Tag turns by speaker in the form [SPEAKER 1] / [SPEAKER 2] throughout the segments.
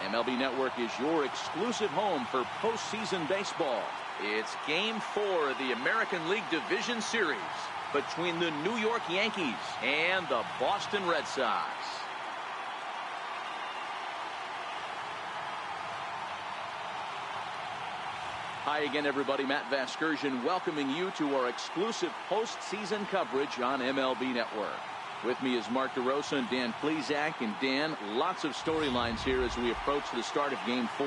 [SPEAKER 1] MLB Network is your exclusive home for postseason baseball. It's Game 4 of the American League Division Series between the New York Yankees and the Boston Red Sox. Hi again, everybody. Matt Vasgersian welcoming you to our exclusive postseason coverage on MLB Network. With me is Mark DeRosa and Dan Plesac. And Dan, lots of storylines here as we approach the start of Game 4.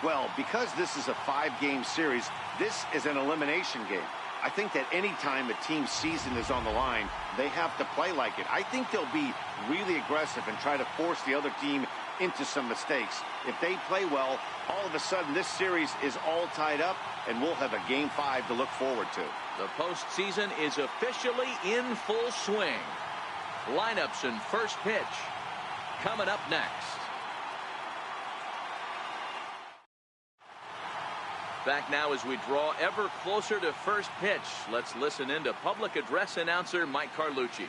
[SPEAKER 2] Well, because this is a 5-game series, this is an elimination game. I think that any time a team's season is on the line, they have to play like it. I think they'll be really aggressive and try to force the other team into some mistakes. If they play well, all of a sudden this series is all tied up and we'll have a Game 5 to look forward to.
[SPEAKER 1] The postseason is officially in full swing. Lineups and first pitch coming up next. Back now as we draw ever closer to first pitch. Let's listen in to public address announcer Mike Carlucci.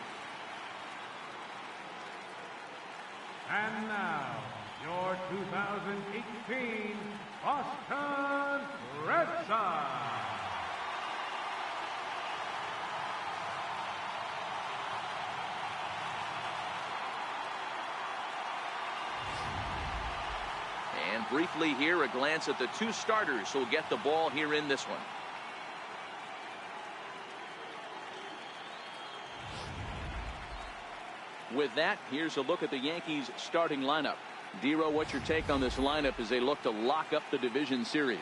[SPEAKER 3] And now, your 2018 Boston Red Sox.
[SPEAKER 1] And briefly here, a glance at the two starters who'll get the ball here in this one. With that, here's a look at the Yankees starting lineup. Dero, what's your take on this lineup as they look to lock up the division series?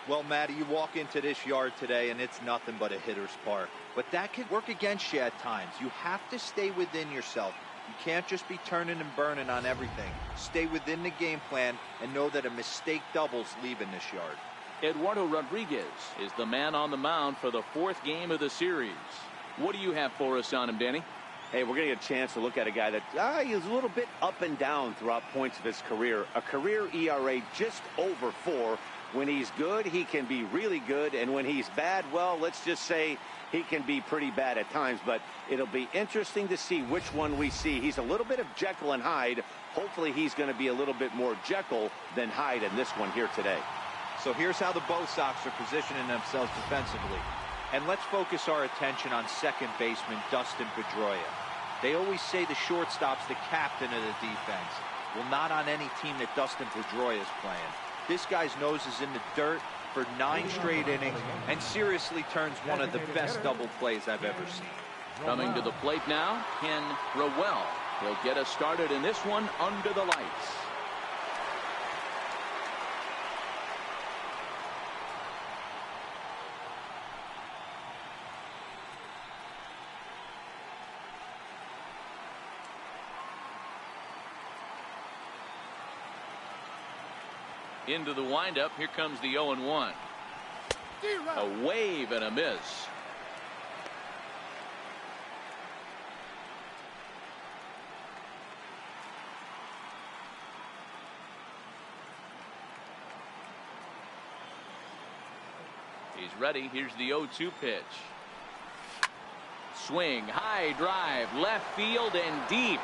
[SPEAKER 4] Well, Matty, you walk into this yard today and it's nothing but a hitter's park. But that can work against you at times. You have to stay within yourself. You can't just be turning and burning on everything. Stay within the game plan and know that a mistake doubles leaving this yard.
[SPEAKER 1] Eduardo Rodriguez is the man on the mound for the 4th game of the series. What do you have for us on him, Danny?
[SPEAKER 2] Hey, we're going to get a chance to look at a guy that he's a little bit up and down throughout points of his career. A career ERA just over 4. When he's good, he can be really good. And when he's bad, well, let's just say he can be pretty bad at times. But it'll be interesting to see which one we see. He's a little bit of Jekyll and Hyde. Hopefully he's going to be a little bit more Jekyll than Hyde in this one here today.
[SPEAKER 4] So here's how the Bo Sox are positioning themselves defensively. And let's focus our attention on second baseman Dustin Pedroia. They always say the shortstop's the captain of the defense. Well, not on any team that Dustin Pedroia is playing. This guy's nose is in the dirt for 9 straight innings and seriously turns one of the best double plays I've ever seen.
[SPEAKER 1] Coming to the plate now, Ken Rowell. He'll get us started in this one under the lights. Into the windup. Here comes the 0-1. A wave and a miss. He's ready. Here's the 0-2 pitch. Swing, high drive, left field and deep.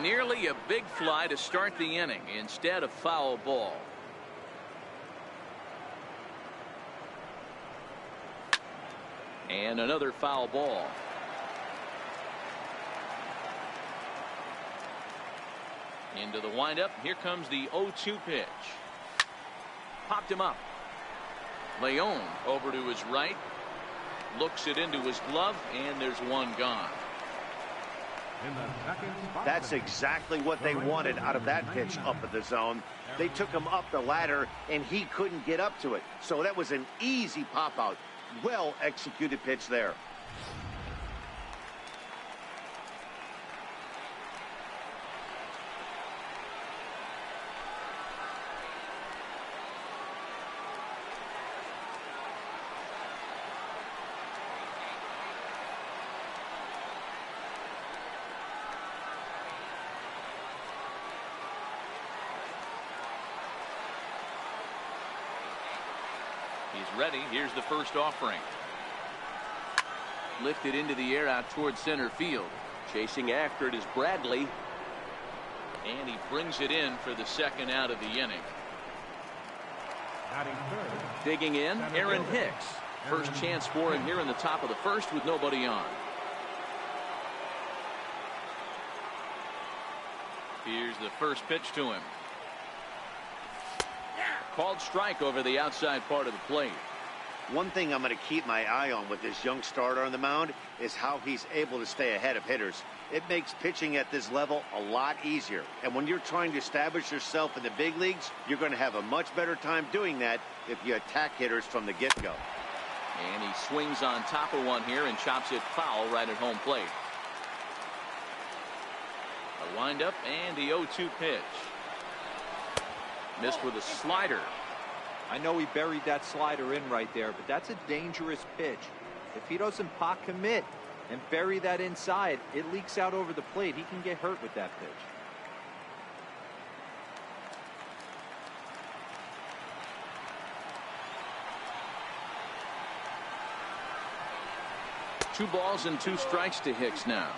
[SPEAKER 1] Nearly a big fly to start the inning. Instead, a foul ball. And another foul ball. Into the windup. Here comes the 0-2 pitch. Popped him up. Leon over to his right. Looks it into his glove, and there's one gone.
[SPEAKER 2] That's exactly what they wanted out of that pitch up at the zone. They took him up the ladder, and he couldn't get up to it. So that was an easy pop-out. Well executed pitch there.
[SPEAKER 1] He's ready. Here's the first offering. Lifted into the air out towards center field. Chasing after it is Bradley. And he brings it in for the second out of the inning. Digging in, Aaron Hicks. First chance for him here in the top of the first with nobody on. Here's the first pitch to him. Called strike over the outside part of the plate.
[SPEAKER 2] One thing I'm going to keep my eye on with this young starter on the mound is how he's able to stay ahead of hitters. It makes pitching at this level a lot easier. And when you're trying to establish yourself in the big leagues, you're going to have a much better time doing that if you attack hitters from the get-go.
[SPEAKER 1] And he swings on top of one here and chops it foul right at home plate. A windup and the 0-2 pitch. Missed with a slider.
[SPEAKER 4] I know he buried that slider in right there, but that's a dangerous pitch. If he doesn't pot commit and bury that inside, it leaks out over the plate. He can get hurt with that pitch.
[SPEAKER 1] Two balls and two strikes to Hicks now.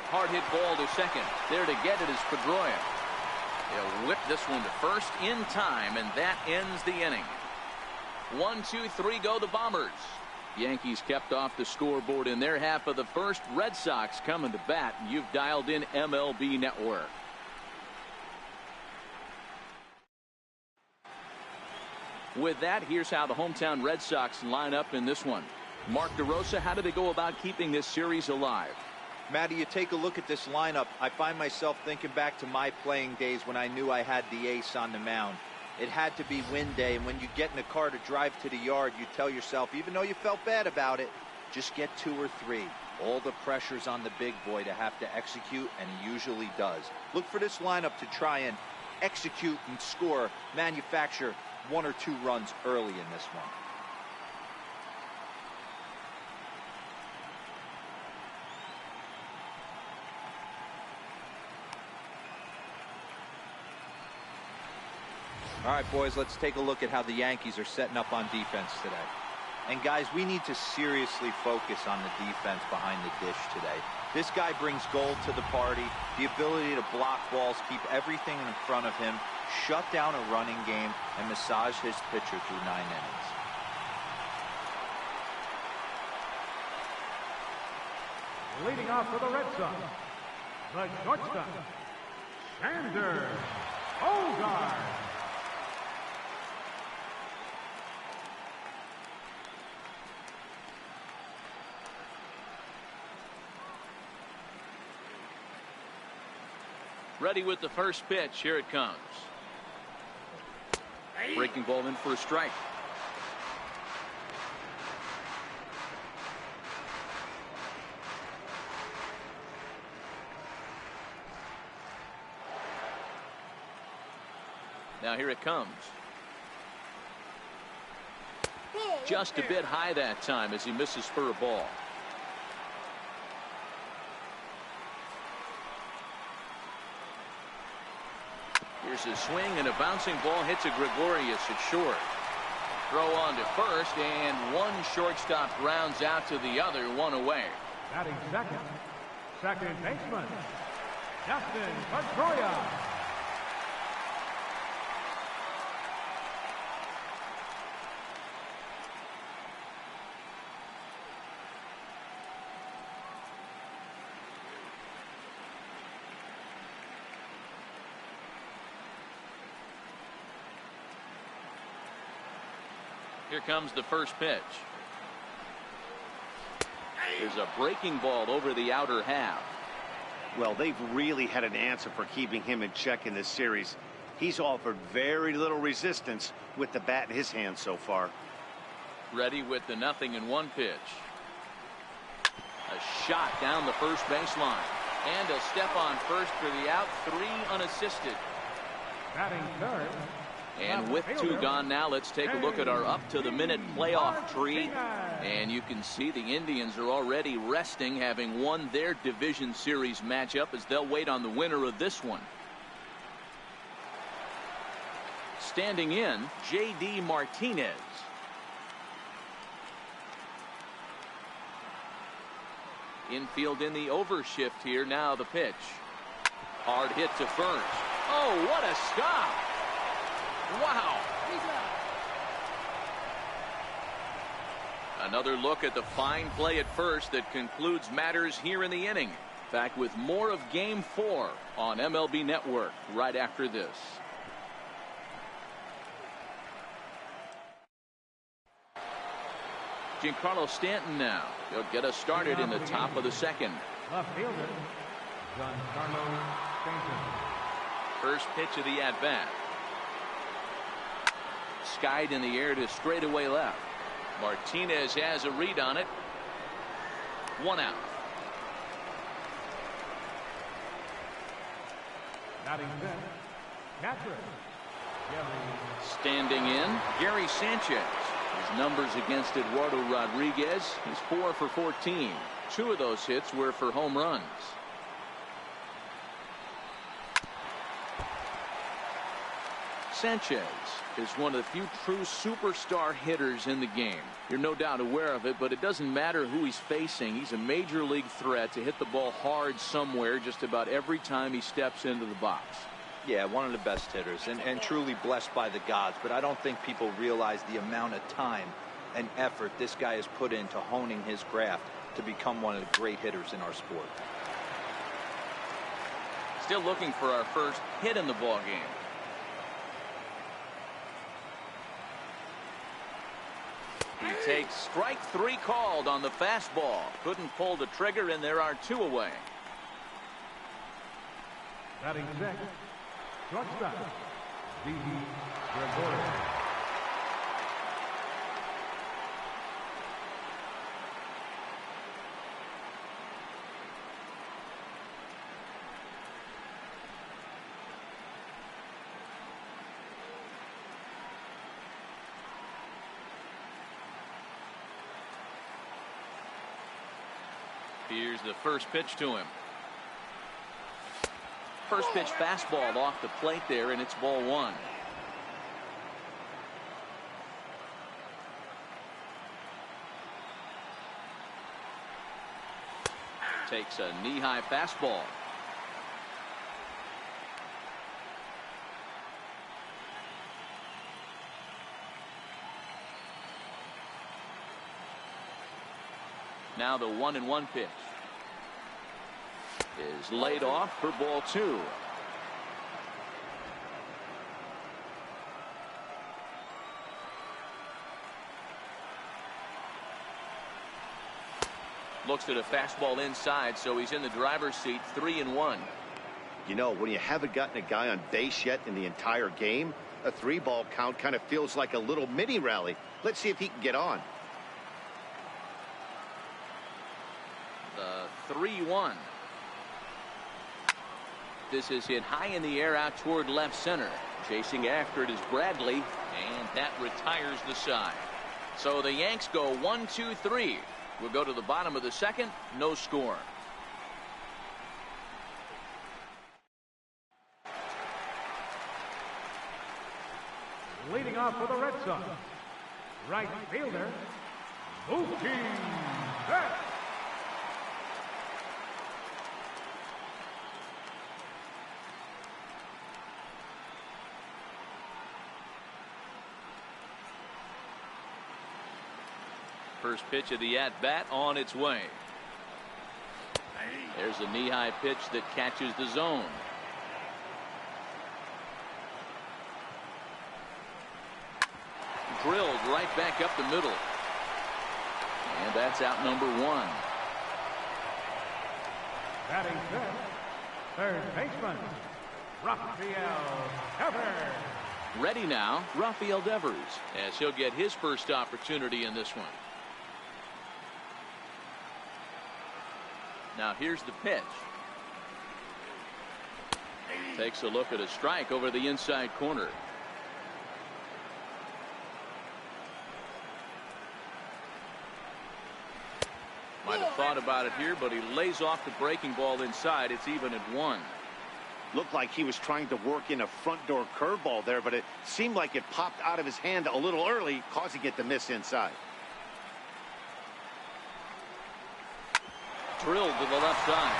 [SPEAKER 1] Hard hit ball to second. There to get it is Pedroia. He'll whip this one to first in time, and that ends the inning. 1, 2, 3 go the Bombers. Yankees kept off the scoreboard in their half of the first. Red Sox coming to bat. You've dialed in MLB Network. With that, here's how the hometown Red Sox line up in this one. Mark DeRosa, how do they go about keeping this series alive?
[SPEAKER 4] Matty, you take a look at this lineup. I find myself thinking back to my playing days when I knew I had the ace on the mound. It had to be win day, and when you get in a car to drive to the yard, you tell yourself, even though you felt bad about it, just get 2 or 3. All the pressure's on the big boy to have to execute, and he usually does. Look for this lineup to try and execute and score, manufacture 1 or 2 runs early in this one. All right, boys, let's take a look at how the Yankees are setting up on defense today. And, guys, we need to seriously focus on the defense behind the dish today. This guy brings gold to the party, the ability to block balls, keep everything in front of him, shut down a running game, and massage his pitcher through 9 innings.
[SPEAKER 3] Leading off for the Red Sox, the shortstop, Xander Bogaerts.
[SPEAKER 1] Ready with the first pitch. Here it comes. Breaking ball in for a strike. Now here it comes. Just a bit high that time as he misses for a ball. Here's a swing, and a bouncing ball hits a Gregorius at short. Throw on to first, and one shortstop rounds out to the other, 1 away.
[SPEAKER 3] Batting second, second baseman, Justin Pedroia.
[SPEAKER 1] Here comes the first pitch. There's a breaking ball over the outer half.
[SPEAKER 2] Well, they've really had an answer for keeping him in check in this series. He's offered very little resistance with the bat in his hand so far.
[SPEAKER 1] Ready with the 0-1 pitch. A shot down the first baseline. And a step on first for the out. 3 unassisted.
[SPEAKER 3] Batting third,
[SPEAKER 1] And with 2 gone now, let's take a look at our up-to-the-minute playoff tree. And you can see the Indians are already resting, having won their division series matchup, as they'll wait on the winner of this one. Standing in, J.D. Martinez. Infield in the overshift here. Now the pitch. Hard hit to first. Oh, what a stop! Wow! Another look at the fine play at first that concludes matters here in the inning. Back with more of Game 4 on MLB Network right after this. Giancarlo Stanton now. He'll get us started in the top of the second.
[SPEAKER 3] Left fielder, Giancarlo Stanton.
[SPEAKER 1] First pitch of the at-bat. Skied in the air to straightaway left. Martinez has a read on it. 1 out.
[SPEAKER 3] Batting fifth, catcher,
[SPEAKER 1] Standing in, Gary Sanchez. His numbers against Eduardo Rodriguez, he's 4 for 14. 2 of those hits were for home runs. Sanchez is one of the few true superstar hitters in the game. You're no doubt aware of it, but it doesn't matter who he's facing. He's a major league threat to hit the ball hard somewhere just about every time he steps into the box.
[SPEAKER 4] Yeah, one of the best hitters and truly blessed by the gods, but I don't think people realize the amount of time and effort this guy has put into honing his craft to become one of the great hitters in our sport.
[SPEAKER 1] Still looking for our first hit in the ball game. He takes strike 3 called on the fastball. Couldn't pull the trigger, and there are 2 away.
[SPEAKER 3] batting sixth, shortstop, Didi Gregorius.
[SPEAKER 1] Here's the first pitch to him. First pitch fastball off the plate there, and it's ball 1. Takes a knee-high fastball. Now the 1-1 pitch is laid off for ball 2. Looks at a fastball inside, so he's in the driver's seat. 3-1.
[SPEAKER 2] You know, when you haven't gotten a guy on base yet in the entire game, a 3-ball count kind of feels like a little mini rally. Let's see if he can get on.
[SPEAKER 1] The 3-1. This is hit high in the air out toward left center. Chasing after it is Bradley, and that retires the side. So the Yanks go 1-2-3. We'll go to the bottom of the second. No score.
[SPEAKER 3] Leading off for the Red Sox, right fielder, Mookie Betts.
[SPEAKER 1] First pitch of the at-bat on its way. There's a knee-high pitch that catches the zone. Drilled right back up the middle. And that's out number 1.
[SPEAKER 3] Batting fifth, third baseman, Rafael Devers.
[SPEAKER 1] Ready now, Rafael Devers, as he'll get his first opportunity in this one. Now here's the pitch. Takes a look at a strike over the inside corner. thought about it here, but he lays off the breaking ball inside. It's even at 1.
[SPEAKER 2] Looked like he was trying to work in a front door curveball there, but it seemed like it popped out of his hand a little early, causing it to miss inside.
[SPEAKER 1] Drilled to the left side.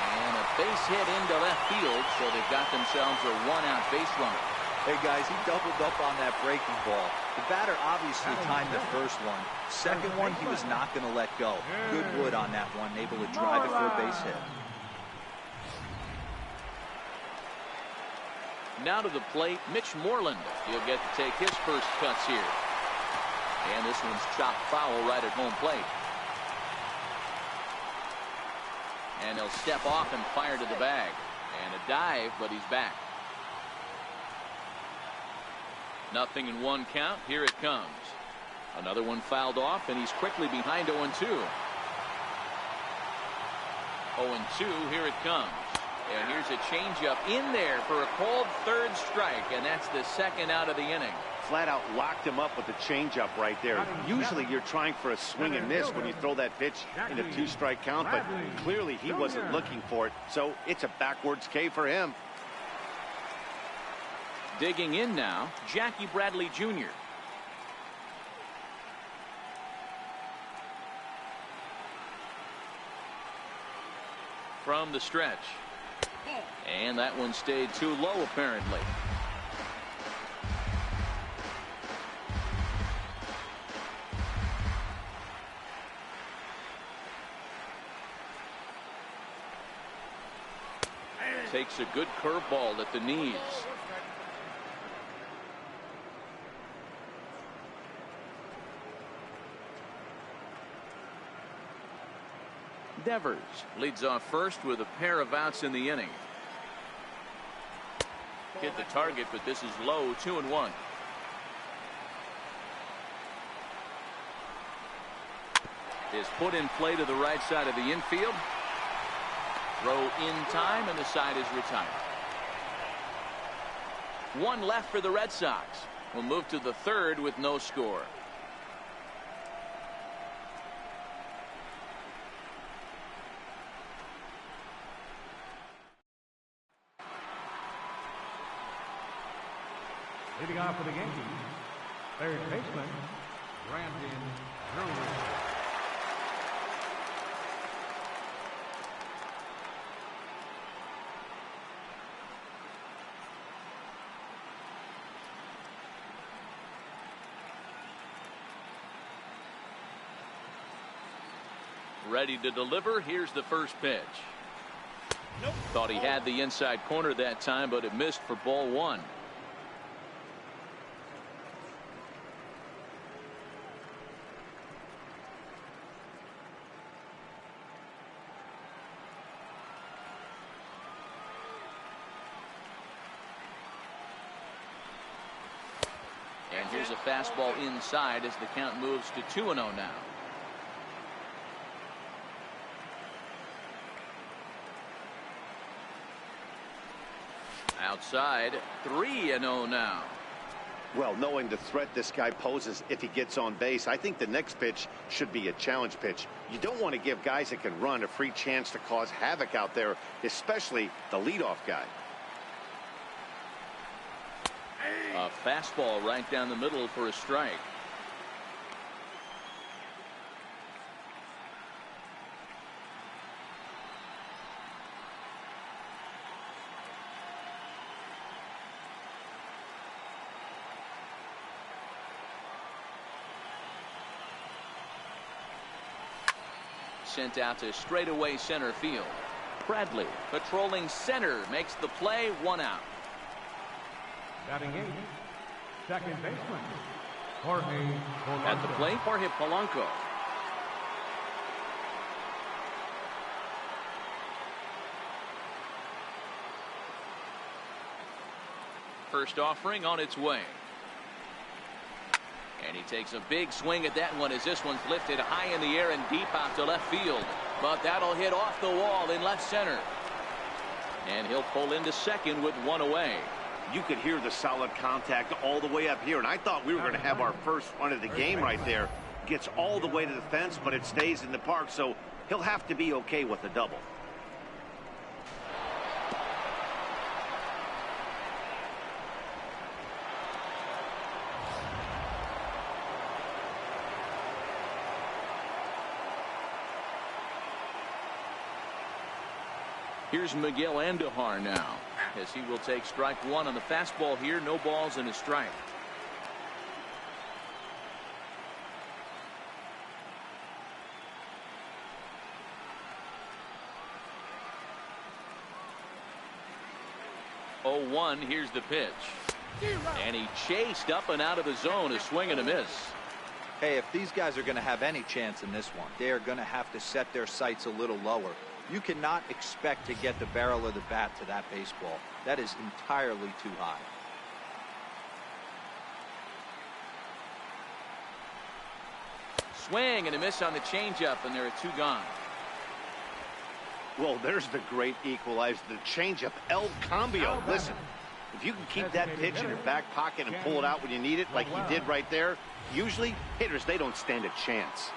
[SPEAKER 1] And a base hit into left field, so they've got themselves a one-out base runner.
[SPEAKER 4] Hey, guys, he doubled up on that breaking ball. The batter obviously timed the first one. Second one, he was not going to let go. Good wood on that one, able to drive it for a base hit.
[SPEAKER 1] Now to the plate, Mitch Moreland. He'll get to take his first cuts here. And this one's chopped foul right at home plate. And he'll step off and fire to the bag. And a dive, but he's back. 0-1 count. Here it comes. Another one fouled off, and he's quickly behind 0-2. 0-2, here it comes. And here's a changeup in there for a called third strike, and that's the second out of the inning.
[SPEAKER 2] Flat out locked him up with the changeup right there. Usually you're trying for a swing and miss when you throw that pitch in a 2-strike count, but clearly he wasn't looking for it, so it's a backwards K for him.
[SPEAKER 1] Digging in now, Jackie Bradley Jr. From the stretch. And that one stayed too low, apparently. Takes a good curveball at the knees. Devers leads off first with a pair of outs in the inning. Hit the target, but this is low. 2-1. Is put in play to the right side of the infield. Throw in time, and the side is retired. One left for the Red Sox. We'll move to the third with no score.
[SPEAKER 3] Leading off for the Yankees, third baseman, Brandon Drury.
[SPEAKER 1] Ready to deliver. Here's the first pitch. Thought he had the inside corner that time, but it missed for ball 1. And here's a fastball inside as the count moves to 2-0 now. Outside, 3-0 now.
[SPEAKER 2] Well, knowing the threat this guy poses if he gets on base, I think the next pitch should be a challenge pitch. You don't want to give guys that can run a free chance to cause havoc out there, especially the leadoff guy.
[SPEAKER 1] A fastball right down the middle for a strike. Sent out to straightaway center field. Bradley patrolling center makes the play. 1 out.
[SPEAKER 3] Batting 8, second baseman, Jorge Polanco.
[SPEAKER 1] At the plate, Jorge Polanco. First offering on its way. And he takes a big swing at that one as this one's lifted high in the air and deep out to left field. But that'll hit off the wall in left center. And he'll pull into second with 1 away.
[SPEAKER 2] You could hear the solid contact all the way up here, and I thought we were going to have our first run of the game right there. Gets all the way to the fence, but it stays in the park, so he'll have to be okay with a double.
[SPEAKER 1] Here's Miguel Andujar now, as he will take strike one on the fastball here. No balls and a strike. Oh, 1, here's the pitch. And he chased up and out of the zone, a swing and a miss.
[SPEAKER 4] Hey, if these guys are going to have any chance in this one, they are going to have to set their sights a little lower. You cannot expect to get the barrel of the bat to that baseball. That is entirely too high.
[SPEAKER 1] Swing and a miss on the changeup, and there are 2 gone.
[SPEAKER 2] Well, there's the great equalizer, the changeup, El Cambio. Listen, if you can keep that pitch in your back pocket and pull it out when you need it, like he did right there, usually hitters, they don't stand a chance.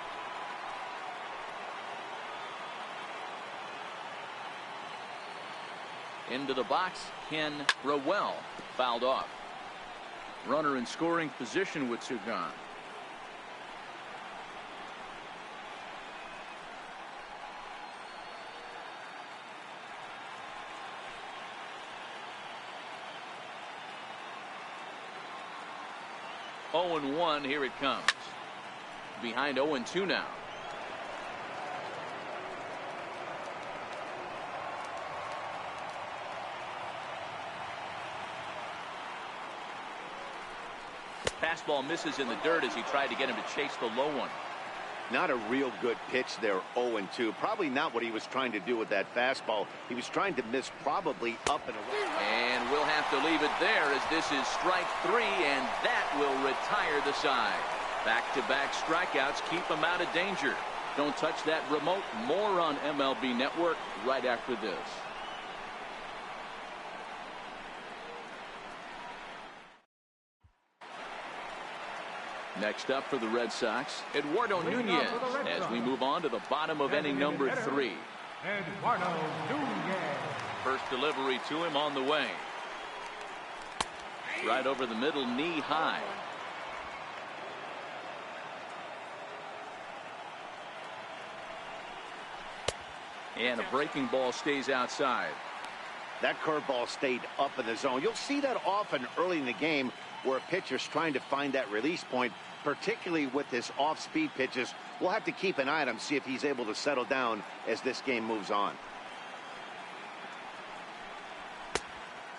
[SPEAKER 1] Into the box, Ken Rowell, fouled off. Runner in scoring position with 2 gone. Oh and 1, here it comes. Behind 0 and 2 now. Fastball misses in the dirt as he tried to get him to chase the low one.
[SPEAKER 2] Not a real good pitch there, 0 and 2. Probably not what he was trying to do with that fastball. He was trying to miss probably up and away.
[SPEAKER 1] And we'll have to leave it there as this is strike 3, and that will retire the side. Back-to-back strikeouts keep him out of danger. Don't touch that remote. More on MLB Network right after this. Next up for the Red Sox, Eduardo Nunez, as we move on to the bottom of inning number 3.
[SPEAKER 3] Eduardo Nunez.
[SPEAKER 1] First delivery to him on the way. Right over the middle, knee high. And a breaking ball stays outside.
[SPEAKER 2] That curveball stayed up in the zone. You'll see that often early in the game where a pitcher's trying to find that release point, particularly with his off-speed pitches. We'll have to keep an eye on him, see if he's able to settle down as this game moves on.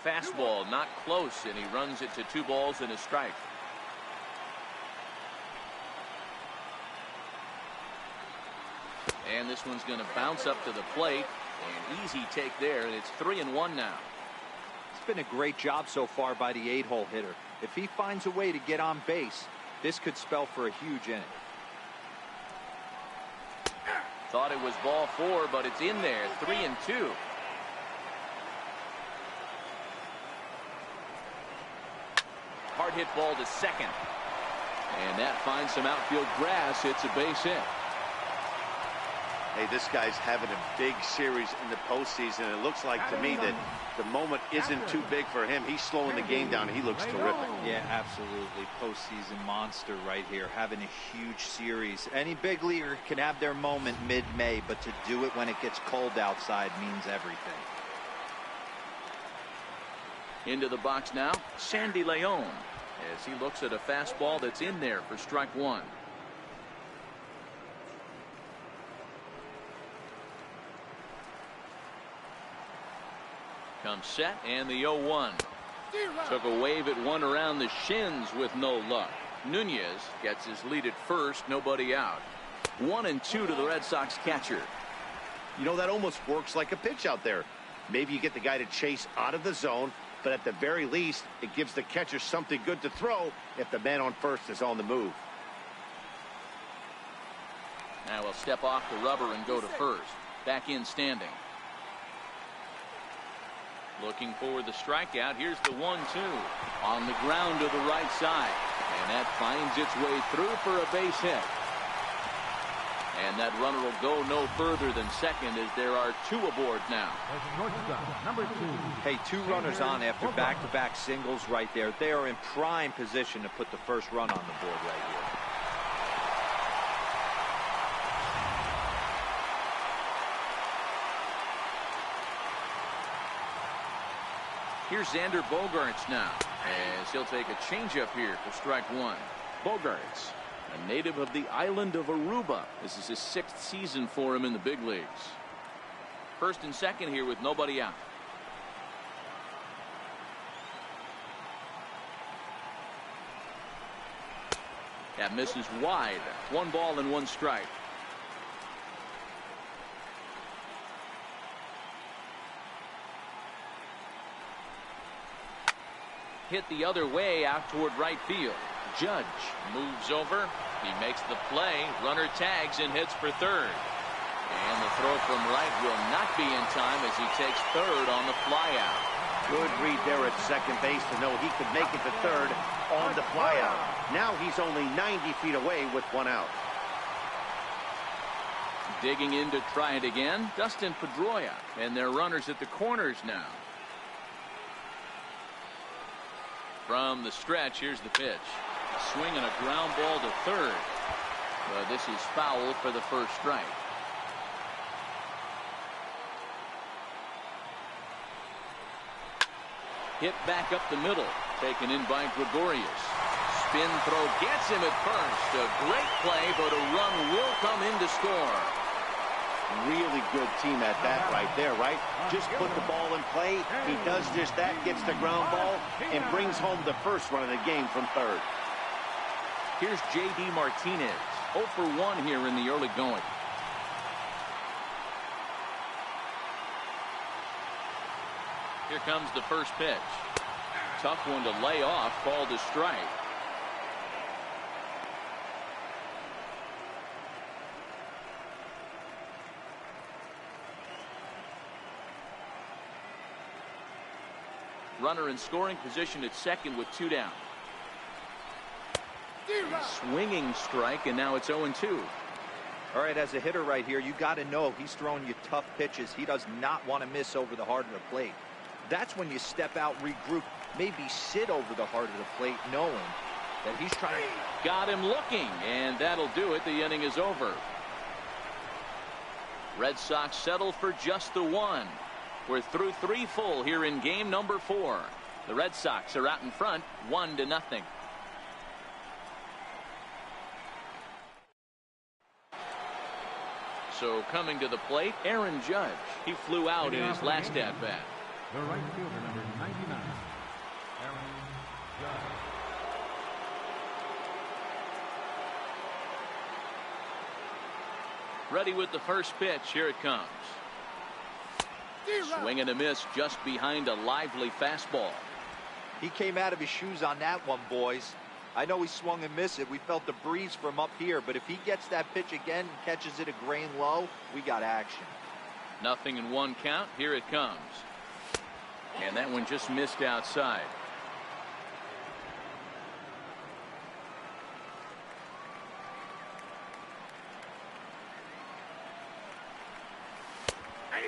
[SPEAKER 1] Fastball not close, and he runs it to 2 balls and a strike. And this one's going to bounce up to the plate. An easy take there, and it's 3-1 now.
[SPEAKER 4] It's been a great job so far by the 8-hole hitter. If he finds a way to get on base, this could spell for a huge inning.
[SPEAKER 1] Thought it was ball 4, but it's in there. 3-2. Hard hit ball to second. And that finds some outfield grass. It's a base hit.
[SPEAKER 2] Hey, this guy's having a big series in the postseason. It looks like to me that the moment isn't too big for him. He's slowing the game down. He looks terrific.
[SPEAKER 4] Yeah, absolutely. Postseason monster right here, having a huge series. Any big leaguer can have their moment mid-May, but to do it when it gets cold outside means everything.
[SPEAKER 1] Into the box now, Sandy Leon, as he looks at a fastball that's in there for strike 1. Comes set, and the 0-1. Took a wave at one around the shins with no luck. Nunez gets his lead at first, nobody out. 1-2 to the Red Sox catcher.
[SPEAKER 2] You know, that almost works like a pitch out there. Maybe you get the guy to chase out of the zone, but at the very least, it gives the catcher something good to throw if the man on first is on the move.
[SPEAKER 1] Now we'll step off the rubber and go to first. Back in standing. Looking for the strikeout. Here's the 1-2 on the ground to the right side, and that finds its way through for a base hit. And that runner will go no further than second as there are 2 aboard now.
[SPEAKER 3] Number 2.
[SPEAKER 4] Hey, 2 runners on after back-to-back singles right there. They are in prime position to put the first run on the board right here.
[SPEAKER 1] Here's Xander Bogaerts now, as he'll take a changeup here for strike 1. Bogaerts, a native of the island of Aruba. This is his 6th season for him in the big leagues. First and second here with nobody out. That misses wide. 1 ball and 1 strike. Hit the other way out toward right field. Judge moves over. He makes the play. Runner tags and hits for third. And the throw from right will not be in time as he takes third on the flyout.
[SPEAKER 2] Good read there at second base to know he could make it to third on the flyout. Now he's only 90 feet away with 1 out.
[SPEAKER 1] Digging in to try it again, Dustin Pedroia. And their runners at the corners now. From the stretch, here's the pitch. A swing and a ground ball to third. But this is foul for the first strike. Hit back up the middle. Taken in by Gregorius. Spin throw gets him at first. A great play, but a run will come in to score.
[SPEAKER 2] Really good team at bat right there, right? Just put the ball in play. He does just that, gets the ground ball, and brings home the first run of the game from third.
[SPEAKER 1] Here's J.D. Martinez. 0 for 1 here in the early going. Here comes the first pitch. Tough one to lay off, called a strike. Runner in scoring position at second with 2 down. Swinging strike, and now it's 0-2.
[SPEAKER 4] All right, as a hitter right here, you got to know he's throwing you tough pitches. He does not want to miss over the heart of the plate. That's when you step out, regroup, maybe sit over the heart of the plate, knowing that he's trying to...
[SPEAKER 1] Got him looking, and that'll do it. The inning is over. Red Sox settle for just the 1. We're through 3 full here in game number 4. The Red Sox are out in front, 1-0. So coming to the plate, Aaron Judge. He flew out in his last at-bat.
[SPEAKER 3] The right fielder, number 99, Aaron Judge.
[SPEAKER 1] Ready with the first pitch. Here it comes. Swing and a miss just behind a lively fastball.
[SPEAKER 4] He came out of his shoes on that one, boys. I know he swung and missed it. We felt the breeze from up here, but if he gets that pitch again and catches it a grain low, we got action.
[SPEAKER 1] 0-1 count. Here it comes. And that one just missed outside.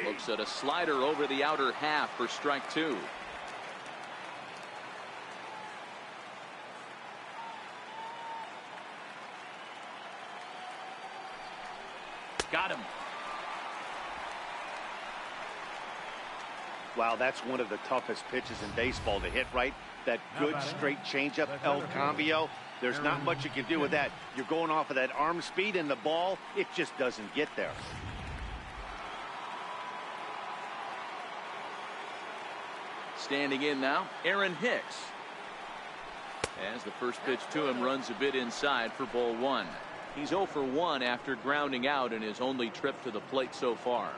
[SPEAKER 1] Looks at a slider over the outer half for strike 2. Got him.
[SPEAKER 2] Wow, that's one of the toughest pitches in baseball to hit, right? That good straight changeup, El Cambio. There's not much you can do with that. You're going off of that arm speed, and the ball, it just doesn't get there.
[SPEAKER 1] Standing in now, Aaron Hicks. As the first pitch to him runs a bit inside for ball 1. He's 0 for 1 after grounding out in his only trip to the plate so far.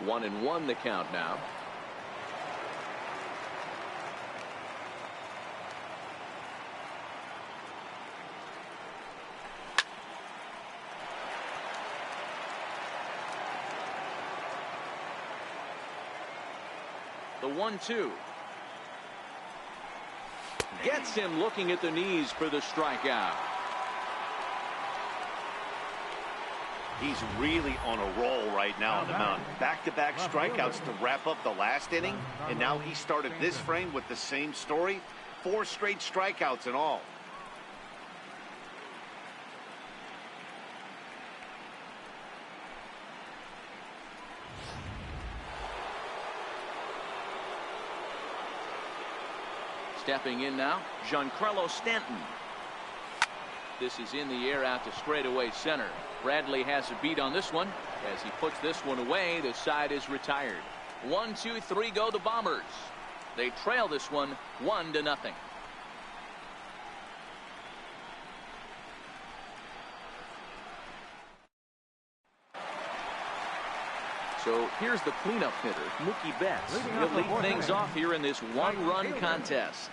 [SPEAKER 1] One and one the count now. The 1-2. Gets him looking at the knees for the strikeout.
[SPEAKER 2] He's really on a roll right now on the mound. Back-to-back strikeouts to wrap up the last inning, and now he started this frame with the same story. 4 straight strikeouts in all.
[SPEAKER 1] Stepping in now, Giancarlo Stanton. This is in the air out to straightaway center. Bradley has a beat on this one. As he puts this one away, the side is retired. 1, 2, 3 go the Bombers. They trail this one 1-0. So here's the cleanup hitter, Mookie Betts. He'll lead things off here in this one-run contest.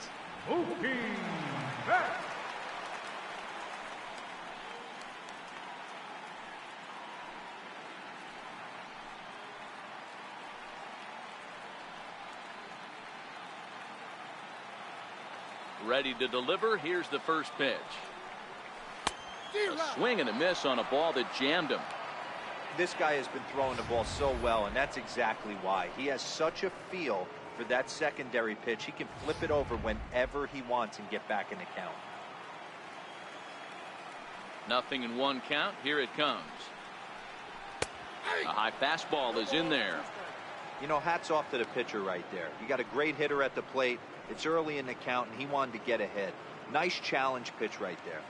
[SPEAKER 3] Mookie Betts.
[SPEAKER 1] Ready to deliver. Here's the first pitch. A swing and a miss on a ball that jammed him.
[SPEAKER 4] This guy has been throwing the ball so well, and that's exactly why. He has such a feel for that secondary pitch. He can flip it over whenever he wants and get back in the count.
[SPEAKER 1] 0-1 count. Here it comes. A high fastball is in there.
[SPEAKER 4] You know, hats off to the pitcher right there. You got a great hitter at the plate. It's early in the count, and he wanted to get ahead. Nice challenge pitch right there.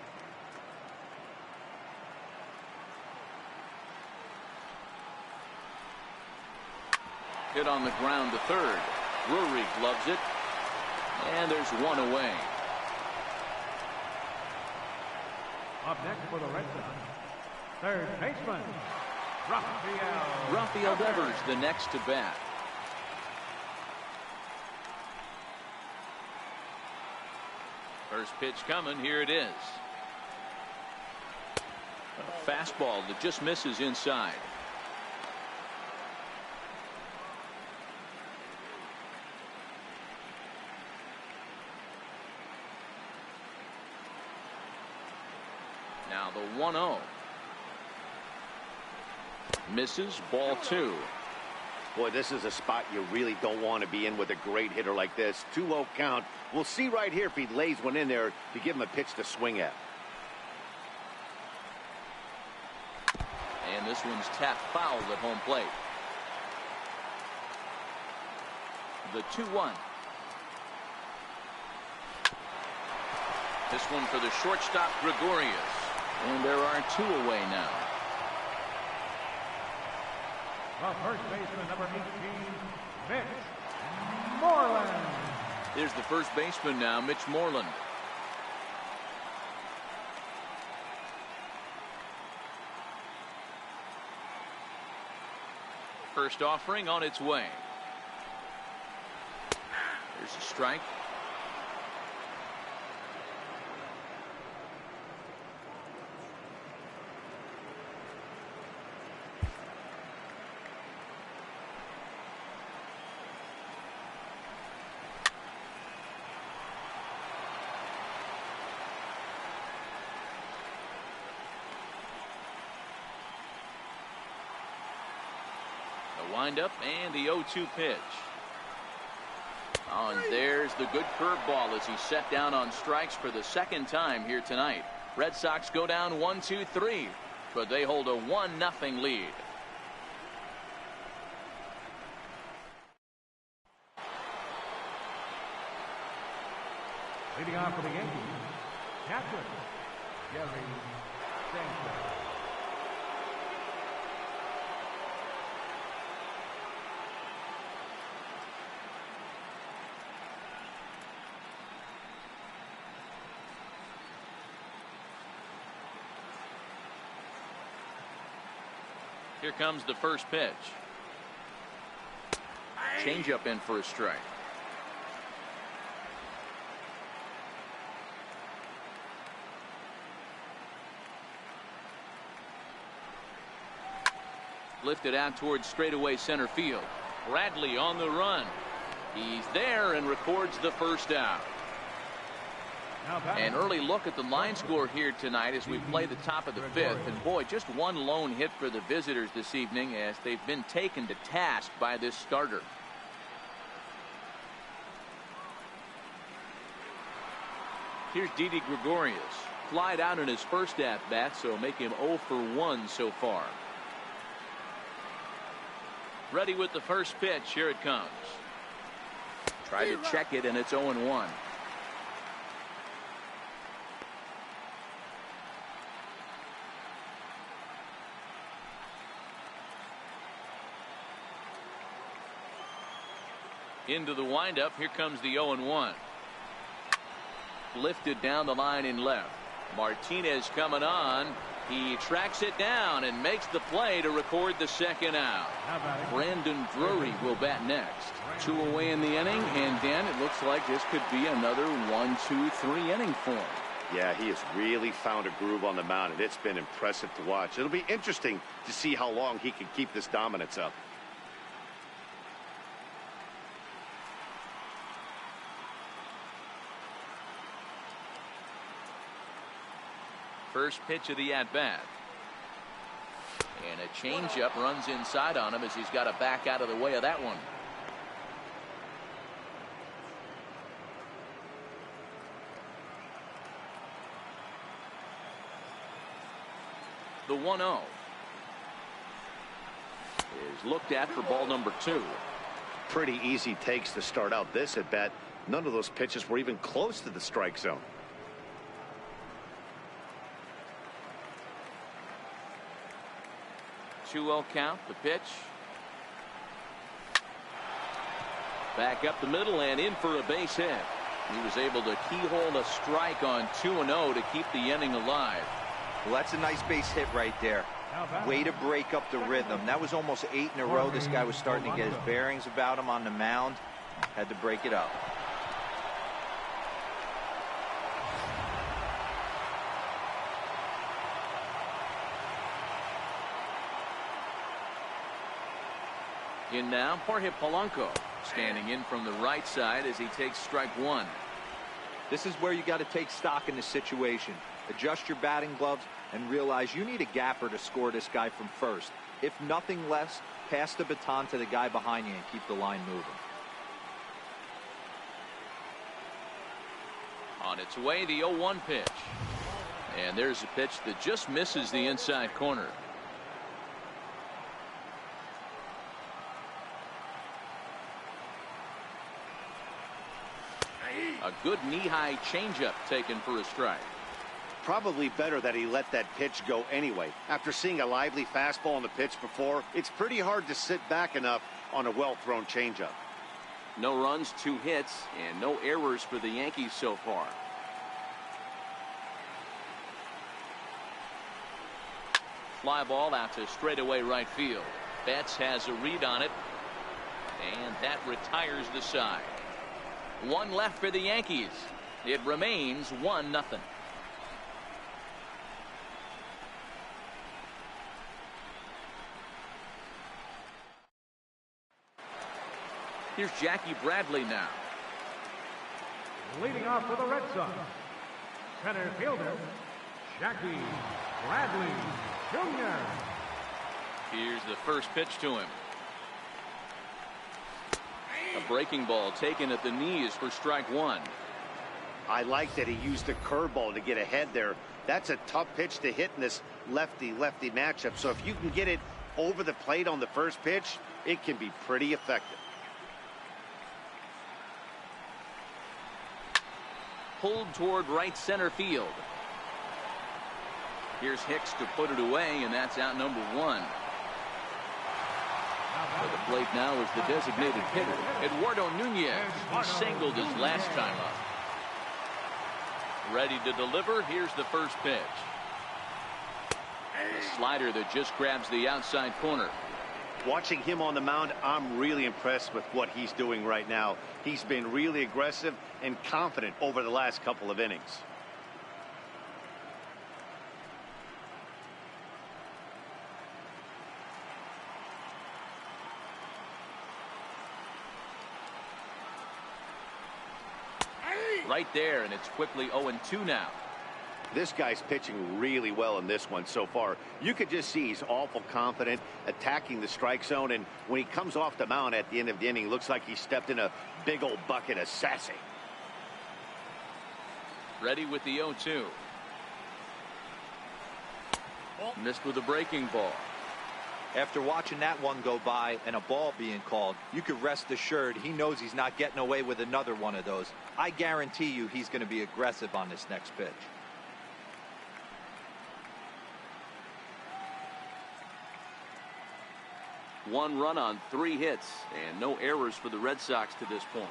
[SPEAKER 1] Hit on the ground to third. Drury gloves it. And there's one away.
[SPEAKER 3] Up next for the Red Sox, third baseman,
[SPEAKER 1] Rafael Devers, the next to bat. First pitch coming. Here it is. A fastball that just misses inside. Now the 1-0. Misses. Ball 2.
[SPEAKER 2] Boy, this is a spot you really don't want to be in with a great hitter like this. 2-0 count. We'll see right here if he lays one in there to give him a pitch to swing at.
[SPEAKER 1] And this one's tapped foul at home plate. The 2-1. This one for the shortstop, Gregorius. And there are 2 away now.
[SPEAKER 3] the first baseman, number 18, Mitch Moreland.
[SPEAKER 1] There's the first baseman now, Mitch Moreland. First offering on its way. There's a strike. Windup and the 0-2 pitch. Oh, and there's the good curveball as he's set down on strikes for the second time here tonight. Red Sox go down 1-2-3, but they hold a 1-0 lead.
[SPEAKER 3] Leading off for the Yankees, catcher Gary Sanchez.
[SPEAKER 1] Here comes the first pitch. Changeup in for a strike. Lifted out towards straightaway center field. Bradley on the run. He's there and records the first out. An early look at the line score here tonight as we play the top of the fifth. And boy, just one lone hit for the visitors this evening as they've been taken to task by this starter. Here's Didi Gregorius. Flied out in his first at-bat, so make him 0 for 1 so far. Ready with the first pitch. Here it comes. Tried to check it, and it's 0-1. Into the windup. Here comes the 0-1. Lifted down the line in left. Martinez coming on. He tracks it down and makes the play to record the second out. Brandon Drury will bat next. 2 away in the inning, and Dan, it looks like this could be another 1, 2, 3 inning for him.
[SPEAKER 2] Yeah, he has really found a groove on the mound, and it's been impressive to watch. It'll be interesting to see how long he can keep this dominance up.
[SPEAKER 1] First pitch of the at-bat. And a changeup runs inside on him as he's got to back out of the way of that one. The 1-0 is looked at for ball number 2.
[SPEAKER 2] Pretty easy takes to start out this at-bat. None of those pitches were even close to the strike zone.
[SPEAKER 1] 2-0 count. The pitch. Back up the middle and in for a base hit. He was able to keyhole a strike on 2-0 to keep the inning alive.
[SPEAKER 4] Well, that's a nice base hit right there. Way to break up the rhythm. That was almost 8 in a row. This guy was starting to get his bearings about him on the mound. Had to break it up.
[SPEAKER 1] In now, Jorge Polanco standing in from the right side as he takes strike 1.
[SPEAKER 4] This is where you got to take stock in this situation. Adjust your batting gloves and realize you need a gapper to score this guy from first. If nothing less, pass the baton to the guy behind you and keep the line moving.
[SPEAKER 1] On its way, the 0-1 pitch. And there's a pitch that just misses the inside corner. A good knee-high changeup taken for a strike.
[SPEAKER 2] Probably better that he let that pitch go anyway. After seeing a lively fastball on the pitch before, it's pretty hard to sit back enough on a well-thrown changeup.
[SPEAKER 1] No runs, 2 hits, and no errors for the Yankees so far. Fly ball out to straightaway right field. Betts has a read on it, and that retires the side. 1 left for the Yankees. It remains 1-0. Here's Jackie Bradley now.
[SPEAKER 3] Leading off for the Red Sox, center fielder, Jackie Bradley Jr.
[SPEAKER 1] Here's the first pitch to him. A breaking ball taken at the knees for strike 1.
[SPEAKER 2] I like that he used the curveball to get ahead there. That's a tough pitch to hit in this lefty-lefty matchup. So if you can get it over the plate on the first pitch, it can be pretty effective.
[SPEAKER 1] Pulled toward right center field. Here's Hicks to put it away, and that's out number 1. For the plate now is the designated hitter, Eduardo Nunez. He singled his last time up. Ready to deliver. Here's the first pitch. A slider that just grabs the outside corner.
[SPEAKER 2] Watching him on the mound, I'm really impressed with what he's doing right now. He's been really aggressive and confident over the last couple of innings.
[SPEAKER 1] right there, and it's quickly 0-2 now.
[SPEAKER 2] This guy's pitching really well in this one so far. You could just see he's awful confident attacking the strike zone, and when he comes off the mound at the end of the inning, looks like he stepped in a big old bucket of sassy.
[SPEAKER 1] Ready with the 0-2. Missed with a breaking ball.
[SPEAKER 4] After watching that one go by and a ball being called, you could rest assured he knows he's not getting away with another one of those. I guarantee you he's going to be aggressive on this next pitch.
[SPEAKER 1] One run on 3 hits and no errors for the Red Sox to this point.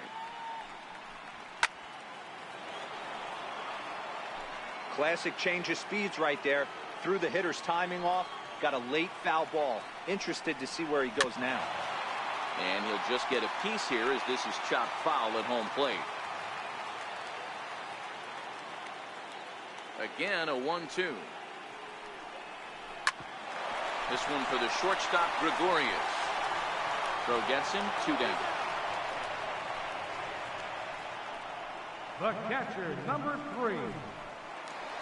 [SPEAKER 4] Classic change of speeds right there. Threw the hitter's timing off. Got a late foul ball. Interested to see where he goes now.
[SPEAKER 1] And he'll just get a piece here as this is chopped foul at home plate. Again, a 1-2. This one for the shortstop, Gregorius. Throw gets him, 2 down.
[SPEAKER 3] The catcher, number 3,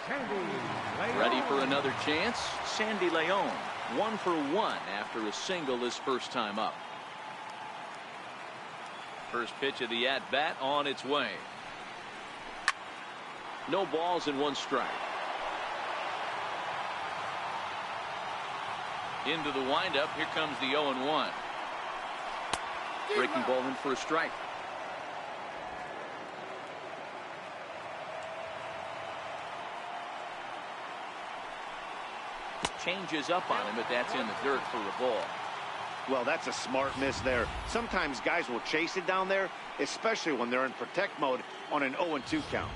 [SPEAKER 3] Sandy Leon.
[SPEAKER 1] Ready for another chance. Sandy Leon, 1 for 1 after a single his first time up. First pitch of the at-bat on its way. No balls and 1 strike. Into the windup. Here comes the 0-1. Breaking ball in for a strike. Changes up on him, but that's in the dirt for a ball.
[SPEAKER 2] Well, that's a smart miss there. Sometimes guys will chase it down there, especially when they're in protect mode on an 0-2 count.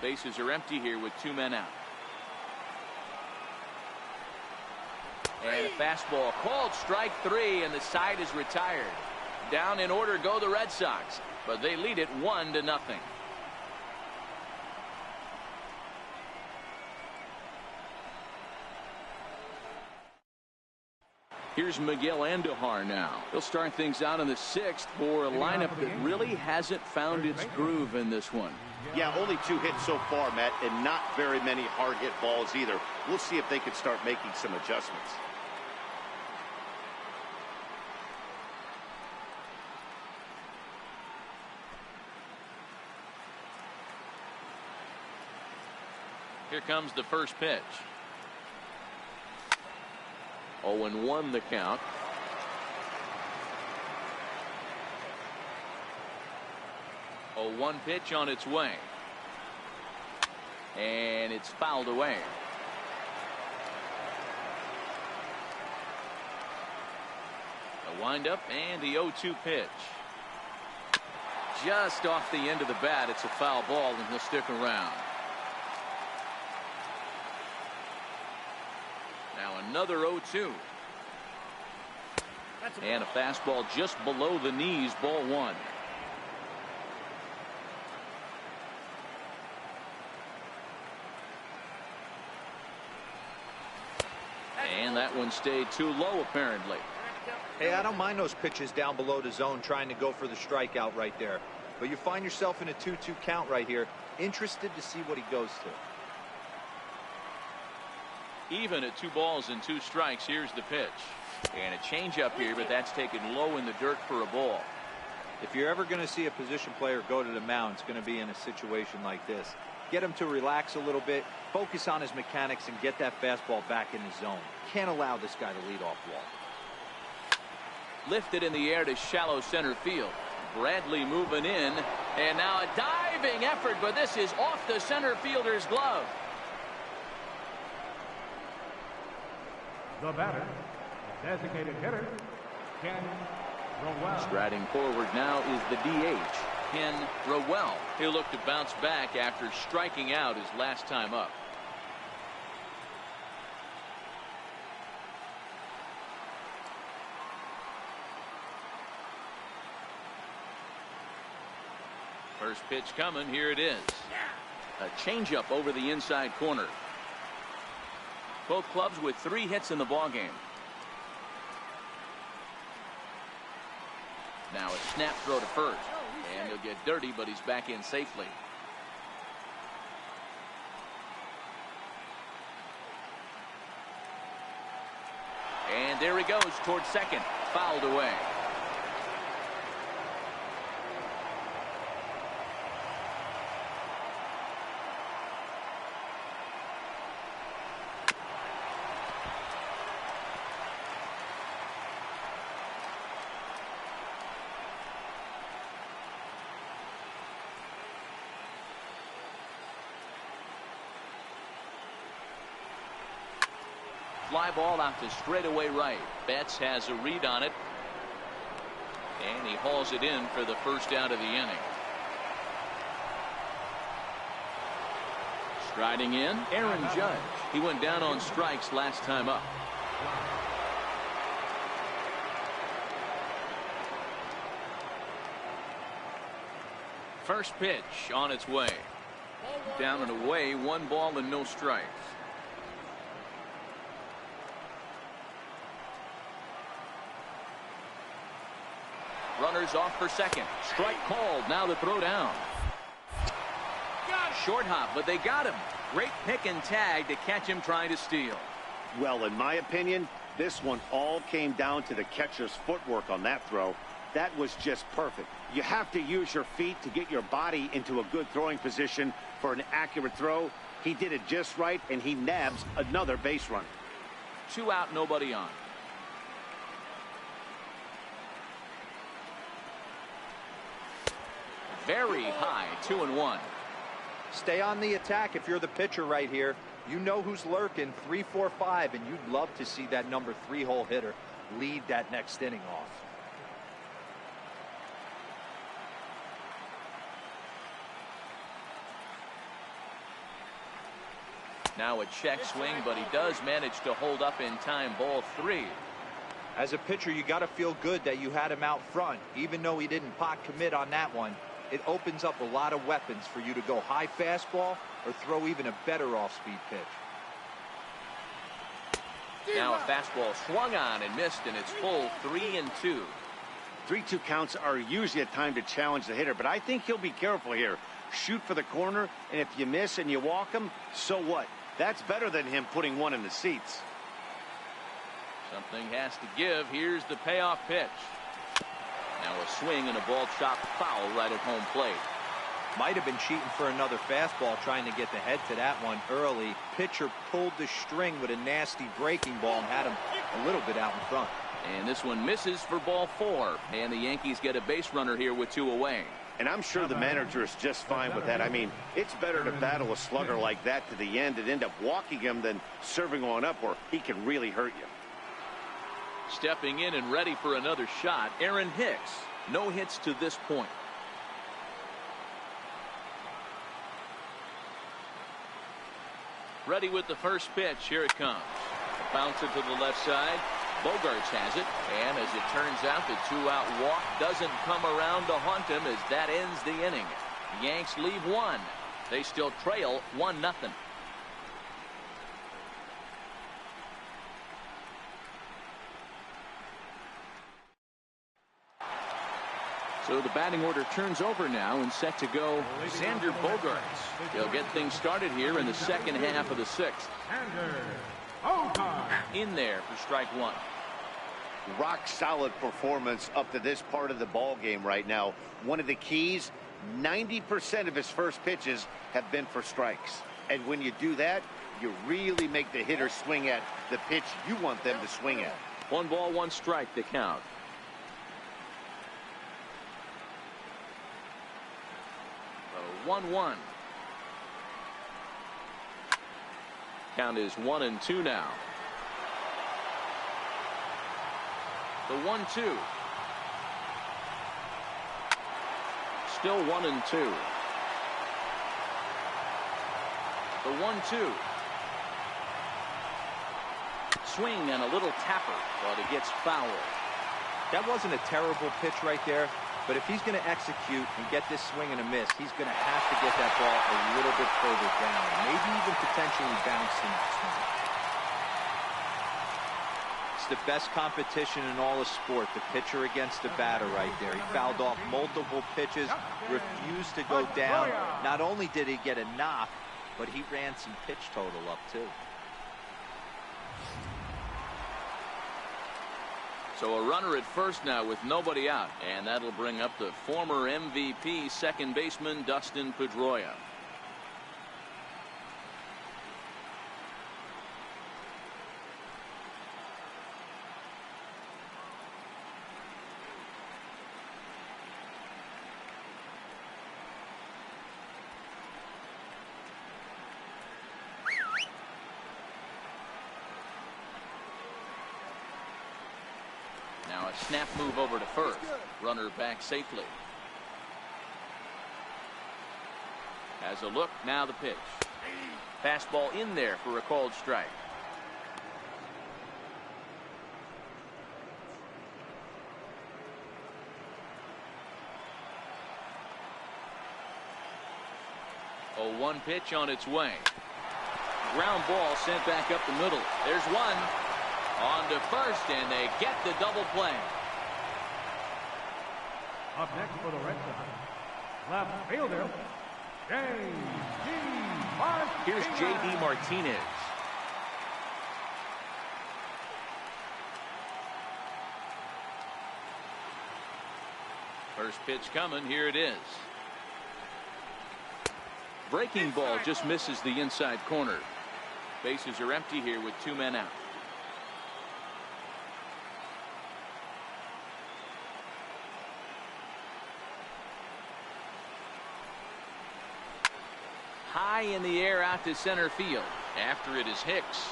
[SPEAKER 1] Bases are empty here with 2 men out. And a fastball called strike 3, and the side is retired. Down in order go the Red Sox, but they lead it 1-0. Here's Miguel Andujar now. He'll start things out in the 6th for a lineup that really hasn't found its groove in this one.
[SPEAKER 2] Yeah, only 2 hits so far, Matt, and not very many hard hit balls either. We'll see if they can start making some adjustments.
[SPEAKER 1] Here comes the first pitch. 0-1 the count. A 1 pitch on its way. And it's fouled away. A windup and the 0-2 pitch. Just off the end of the bat. It's a foul ball, and he'll stick around. Now another 0-2. And a fastball just below the knees, ball 1. And that one stayed too low, apparently.
[SPEAKER 4] Hey, I don't mind those pitches down below the zone trying to go for the strikeout right there. But you find yourself in a 2-2 count right here. Interested to see what he goes to.
[SPEAKER 1] Even at 2 balls and 2 strikes, here's the pitch. And a changeup here, but that's taken low in the dirt for a ball.
[SPEAKER 4] If you're ever going to see a position player go to the mound, it's going to be in a situation like this. Get him to relax a little bit, focus on his mechanics, and get that fastball back in the zone. Can't allow this guy to lead off walk.
[SPEAKER 1] Lifted in the air to shallow center field. Bradley moving in, and now a diving effort, but this is off the center fielder's glove.
[SPEAKER 3] The batter, designated hitter, Ken Rowell.
[SPEAKER 1] Striding forward now is the DH, Ken Rowell. He'll look to bounce back after striking out his last time up. First pitch coming. Here it is. A changeup over the inside corner. Both clubs with 3 hits in the ballgame. Now a snap throw to first. And he'll get dirty, but he's back in safely. And there he goes towards second. Fouled away. Fly ball out to straightaway right. Betts has a read on it. And he hauls it in for the first out of the inning. Striding in, Aaron Judge. He went down on strikes last time up. First pitch on its way. Down and away, 1 ball and no strikes. Runners off for second. Strike called. Now the throw down. Short hop, but they got him. Great pick and tag to catch him trying to steal.
[SPEAKER 2] Well, in my opinion, this one all came down to the catcher's footwork on that throw. That was just perfect. You have to use your feet to get your body into a good throwing position for an accurate throw. He did it just right, and he nabs another base runner.
[SPEAKER 1] 2 out, nobody on. Very high, 2-1.
[SPEAKER 4] Stay on the attack if you're the pitcher right here. You know who's lurking, 3, 4, 5, and you'd love to see that number 3-hole hitter lead that next inning off.
[SPEAKER 1] Now a check swing, but he does manage to hold up in time. Ball 3.
[SPEAKER 4] As a pitcher, you got to feel good that you had him out front, even though he didn't pot commit on that one. It opens up a lot of weapons for you to go high fastball or throw even a better off-speed pitch.
[SPEAKER 1] Now a fastball swung on and missed, and it's full 3-2.
[SPEAKER 2] 3-2 counts are usually a time to challenge the hitter, but I think he'll be careful here. Shoot for the corner, and if you miss and you walk him, so what? That's better than him putting one in the seats.
[SPEAKER 1] Something has to give. Here's the payoff pitch. Now a swing and a ball chopped foul right at home plate.
[SPEAKER 4] Might have been cheating for another fastball, trying to get the head to that one early. Pitcher pulled the string with a nasty breaking ball and had him a little bit out in front.
[SPEAKER 1] And this one misses for ball 4. And the Yankees get a base runner here with 2 away.
[SPEAKER 2] And I'm sure the manager is just fine with that. I mean, it's better to battle a slugger like that to the end and end up walking him than serving on up where he can really hurt you.
[SPEAKER 1] Stepping in and ready for another shot, Aaron Hicks. No hits to this point. Ready with the first pitch. Here it comes. Bounce it to the left side. Bogarts has it. And as it turns out, the 2-out walk doesn't come around to haunt him as that ends the inning. Yanks leave 1. They still trail 1-0. So the batting order turns over now and set to go Xander Bogaerts. He'll get things started here in the second half of the 6th. In there for strike 1.
[SPEAKER 2] Rock solid performance up to this part of the ball game right now. One of the keys, 90% of his first pitches have been for strikes. And when you do that, you really make the hitter swing at the pitch you want them to swing at.
[SPEAKER 1] 1 ball, 1 strike to count. So 1-1. Count is 1-2 now. The 1-2. Still 1-2. The 1-2. Swing and a little tapper, but it gets fouled.
[SPEAKER 4] That wasn't a terrible pitch right there, but if he's going to execute and get this swing and a miss, he's going to have to get that ball a little bit further down, maybe even potentially bouncing. It's the best competition in all of sport, the pitcher against the batter right there. He fouled off multiple pitches, refused to go down. Not only did he get a knock, but he ran some pitch total up too.
[SPEAKER 1] So a runner at first now with nobody out, and that'll bring up the former MVP second baseman Dustin Pedroia. Now a snap move over to first. Runner back safely. Has a look. Now the pitch. Fastball in there for a called strike. Oh, one pitch on its way. Ground ball sent back up the middle. There's one. On to first, and they get the double play.
[SPEAKER 3] Up next for the Red Sox, left fielder, J.D. Martinez.
[SPEAKER 1] Here's J.D. Martinez. First pitch coming. Here it is. Breaking ball just misses the inside corner. Bases are empty here with 2 men out. High in the air out to center field. After it is Hicks.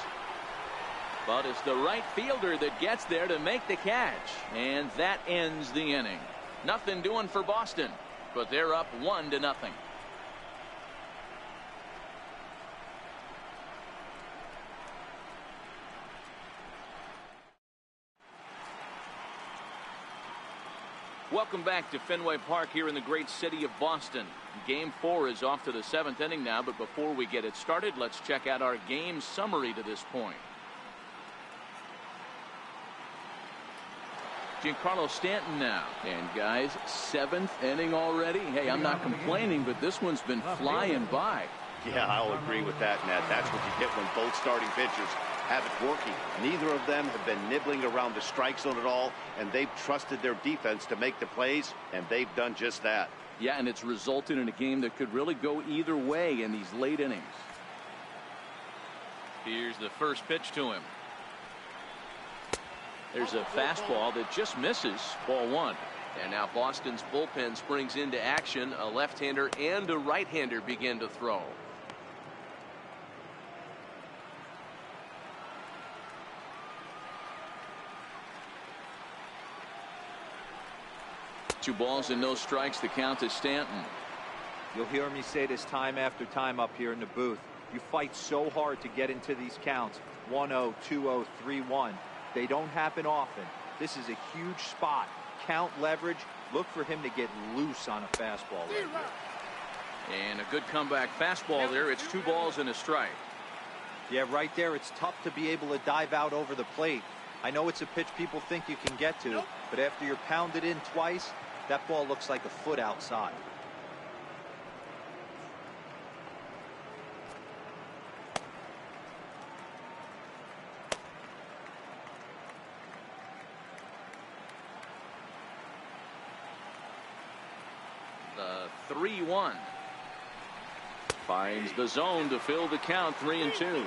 [SPEAKER 1] But it's the right fielder that gets there to make the catch. And that ends the inning. Nothing doing for Boston, but they're up 1-0. Welcome back to Fenway Park here in the great city of Boston. Game 4 is off to the 7th inning now, but before we get it started, let's check out our game summary to this point. Giancarlo Stanton now. And guys, 7th inning already. Hey, I'm not complaining, but this one's been flying by.
[SPEAKER 2] Yeah, I'll agree with that, Ned. That's what you get when both starting pitchers have it working. Neither of them have been nibbling around the strike zone at all, and they've trusted their defense to make the plays, and they've done just that.
[SPEAKER 1] Yeah, and it's resulted in a game that could really go either way in these late innings. Here's the first pitch to him. There's a fastball that just misses. Ball 1. And now Boston's bullpen springs into action. A left-hander and a right-hander begin to throw. 2 balls and no strikes. The count to Stanton.
[SPEAKER 4] You'll hear me say this time after time up here in the booth. You fight so hard to get into these counts. 1-0, 2-0, 3-1. They don't happen often. This is a huge spot. Count leverage. Look for him to get loose on a fastball right here.
[SPEAKER 1] And a good comeback fastball there. It's 2 balls and a strike.
[SPEAKER 4] Yeah, right there. It's tough to be able to dive out over the plate. I know it's a pitch people think you can get to, but after you're pounded in twice, that ball looks like a foot outside.
[SPEAKER 1] The 3-1. Finds the zone to fill the count. 3-2.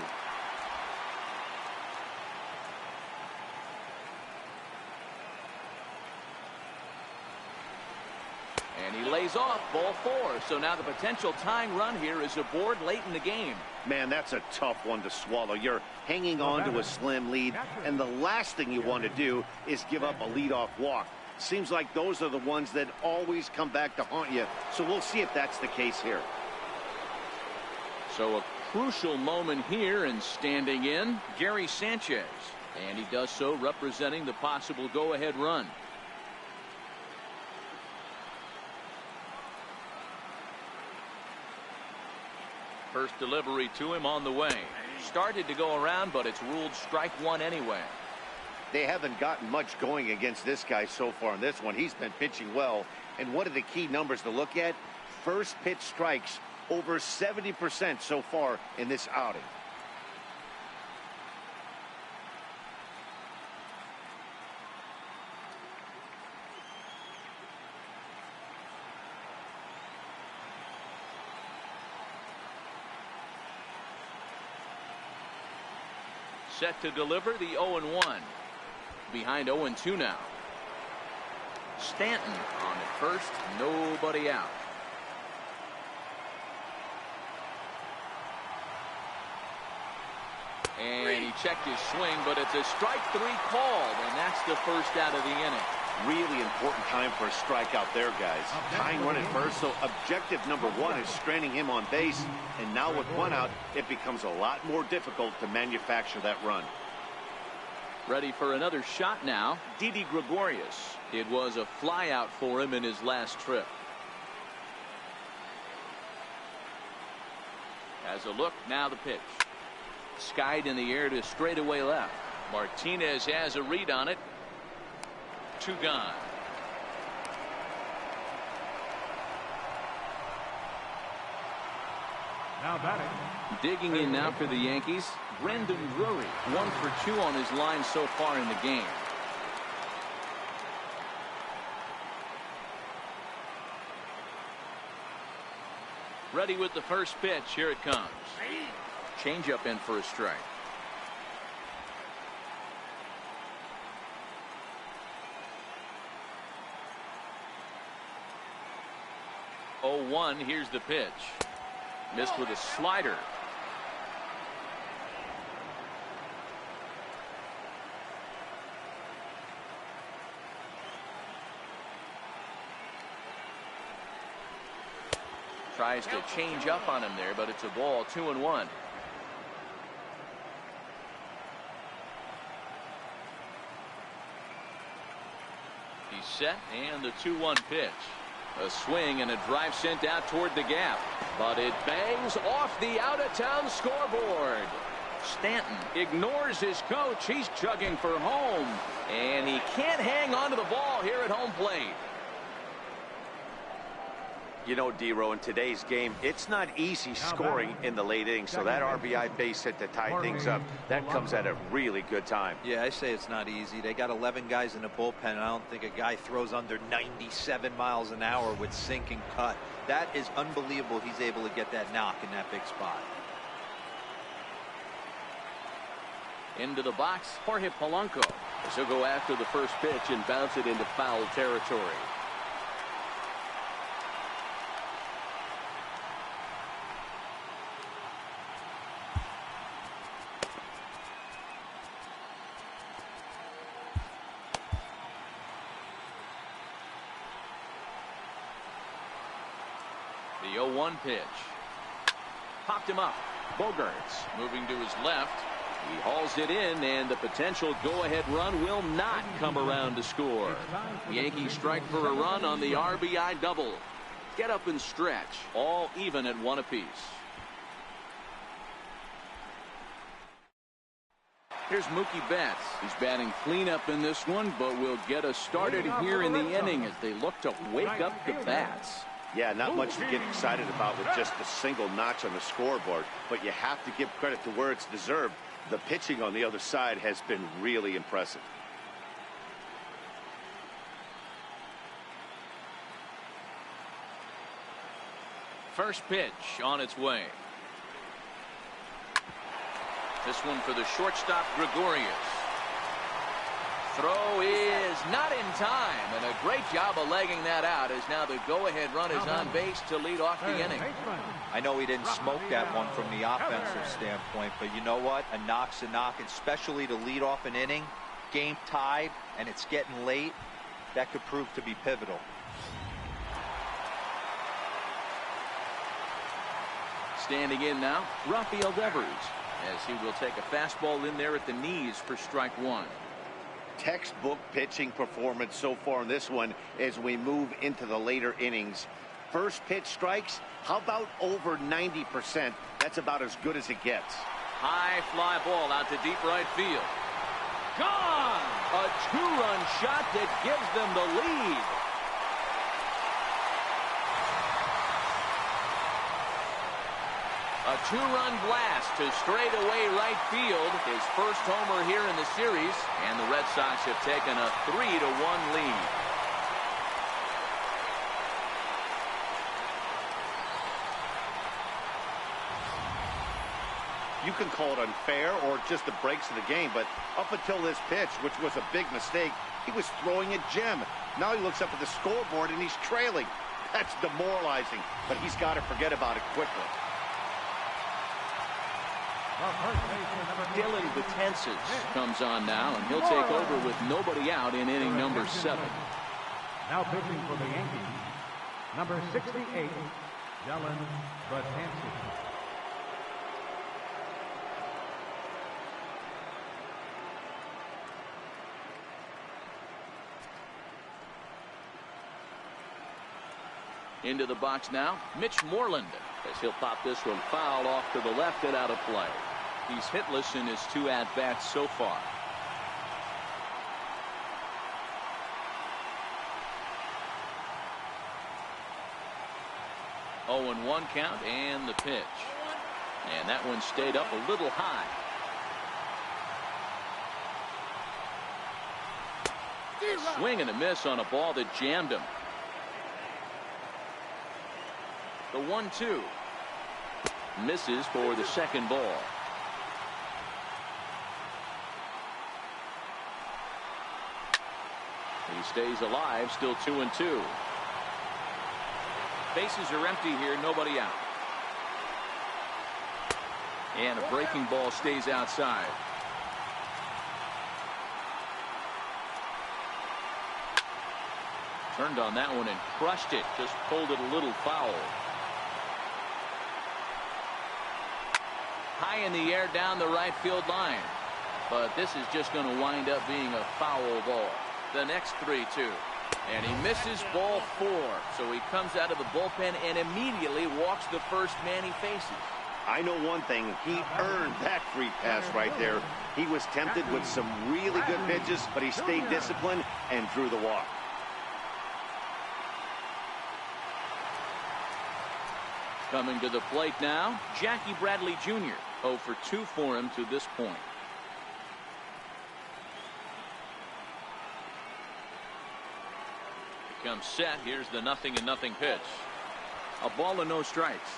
[SPEAKER 1] And he lays off. Ball 4. So now the potential tying run here is aboard late in the game.
[SPEAKER 2] Man, that's a tough one to swallow. You're hanging on to a slim lead, and the last thing you want to do is give up a leadoff walk. Seems like those are the ones that always come back to haunt you. So we'll see if that's the case here.
[SPEAKER 1] So a crucial moment here, and standing in, Gary Sanchez. And he does so representing the possible go-ahead run. First delivery to him on the way. Started to go around, but it's ruled strike 1 anyway.
[SPEAKER 2] They haven't gotten much going against this guy so far in this one. He's been pitching well. And what are the key numbers to look at? First pitch strikes, over 70% so far in this outing.
[SPEAKER 1] set to deliver the 0-1. Behind 0-2 now. Stanton on at first, nobody out. And he checked his swing, but it's a strike 3 called, and that's the first out of the inning.
[SPEAKER 2] Really important time for a strikeout there, guys. Tying run at first, so objective number 1 is stranding him on base, and now with 1 out, it becomes a lot more difficult to manufacture that run.
[SPEAKER 1] Ready for another shot now, Didi Gregorius. It was a fly out for him in his last trip. As a look, now the pitch. Skied in the air to straightaway left. Martinez has a read on it. 2 gone.
[SPEAKER 3] Now batting.
[SPEAKER 1] Digging in now for the Yankees, Brendan Drury. 1 for 2 on his line so far in the game. Ready with the first pitch. Here it comes. Changeup in for a strike. Oh, 1. Here's the pitch. Missed with a slider. Tries to change up on him there, but it's a ball. 2-1. He's set, and the 2-1 pitch. A swing and a drive sent out toward the gap, but it bangs off the out-of-town scoreboard. Stanton ignores his coach. He's chugging for home, and he can't hang on to the ball here at home plate.
[SPEAKER 2] You know, D-Row, in today's game, it's not easy scoring in the late innings, so that RBI base hit to tie things up, that comes at a really good time.
[SPEAKER 4] Yeah, I say it's not easy. They got 11 guys in the bullpen, and I don't think a guy throws under 97 miles an hour with sink and cut. That is unbelievable he's able to get that knock in that big spot.
[SPEAKER 1] Into the box, Jorge Polanco. As he'll go after the first pitch and bounce it into foul territory. The 0-1 pitch. Popped him up. Bogarts moving to his left. He hauls it in, and the potential go-ahead run will not come around to score. The Yankees strike for a run on the RBI double. Get up and stretch. All even at 1 apiece. Here's Mookie Betts. He's batting cleanup in this one, but will get us started here in the inning as they look to wake up the bats.
[SPEAKER 2] Yeah, not much to get excited about with just a single notch on the scoreboard, but you have to give credit to where it's deserved. The pitching on the other side has been really impressive.
[SPEAKER 1] First pitch on its way. This one for the shortstop, Gregorius. Throw is not in time, and a great job of legging that out as now the go-ahead run is on base to lead off the inning.
[SPEAKER 4] I know he didn't smoke that one from the offensive standpoint, but you know what? A knock's a knock, especially to lead off an inning, game tied, and it's getting late. That could prove to be pivotal.
[SPEAKER 1] Standing in now, Rafael Devers, as he will take a fastball in there at the knees for strike 1.
[SPEAKER 2] Textbook pitching performance so far in this one as we move into the later innings. First pitch strikes, how about over 90%? That's about as good as it gets.
[SPEAKER 1] High fly ball out to deep right field. Gone! A 2-run shot that gives them the lead. A 2-run blast to straightaway right field. His first homer here in the series. And the Red Sox have taken a 3-1 lead.
[SPEAKER 2] You can call it unfair or just the breaks of the game, but up until this pitch, which was a big mistake, he was throwing a gem. Now he looks up at the scoreboard and he's trailing. That's demoralizing, but he's got to forget about it quickly.
[SPEAKER 1] Dylan Betances comes on now, and he'll take over with nobody out in inning number 7.
[SPEAKER 3] Now pitching for the Yankees, number 68, Dylan Betances.
[SPEAKER 1] Into the box now, Mitch Moreland, as he'll pop this one foul off to the left and out of play. He's hitless in his 2 at-bats so far. Oh, and 1 count, and the pitch. And that one stayed up a little high. Swing and a miss on a ball that jammed him. The 1-2 misses for the second ball. He stays alive, still 2-2. Bases are empty here, nobody out. And a breaking ball stays outside. Turned on that one and crushed it, just pulled it a little foul. High in the air down the right field line. But this is just going to wind up being a foul ball. The next 3-2. And he misses ball 4. So he comes out of the bullpen and immediately walks the first man he faces.
[SPEAKER 2] I know one thing. He earned that free pass right there. He was tempted with some really good pitches, but he stayed disciplined and drew the walk.
[SPEAKER 1] Coming to the plate now, Jackie Bradley Jr. 0 for 2 for him to this point. Comes set. Here's the 0-0 pitch. A ball and no strikes.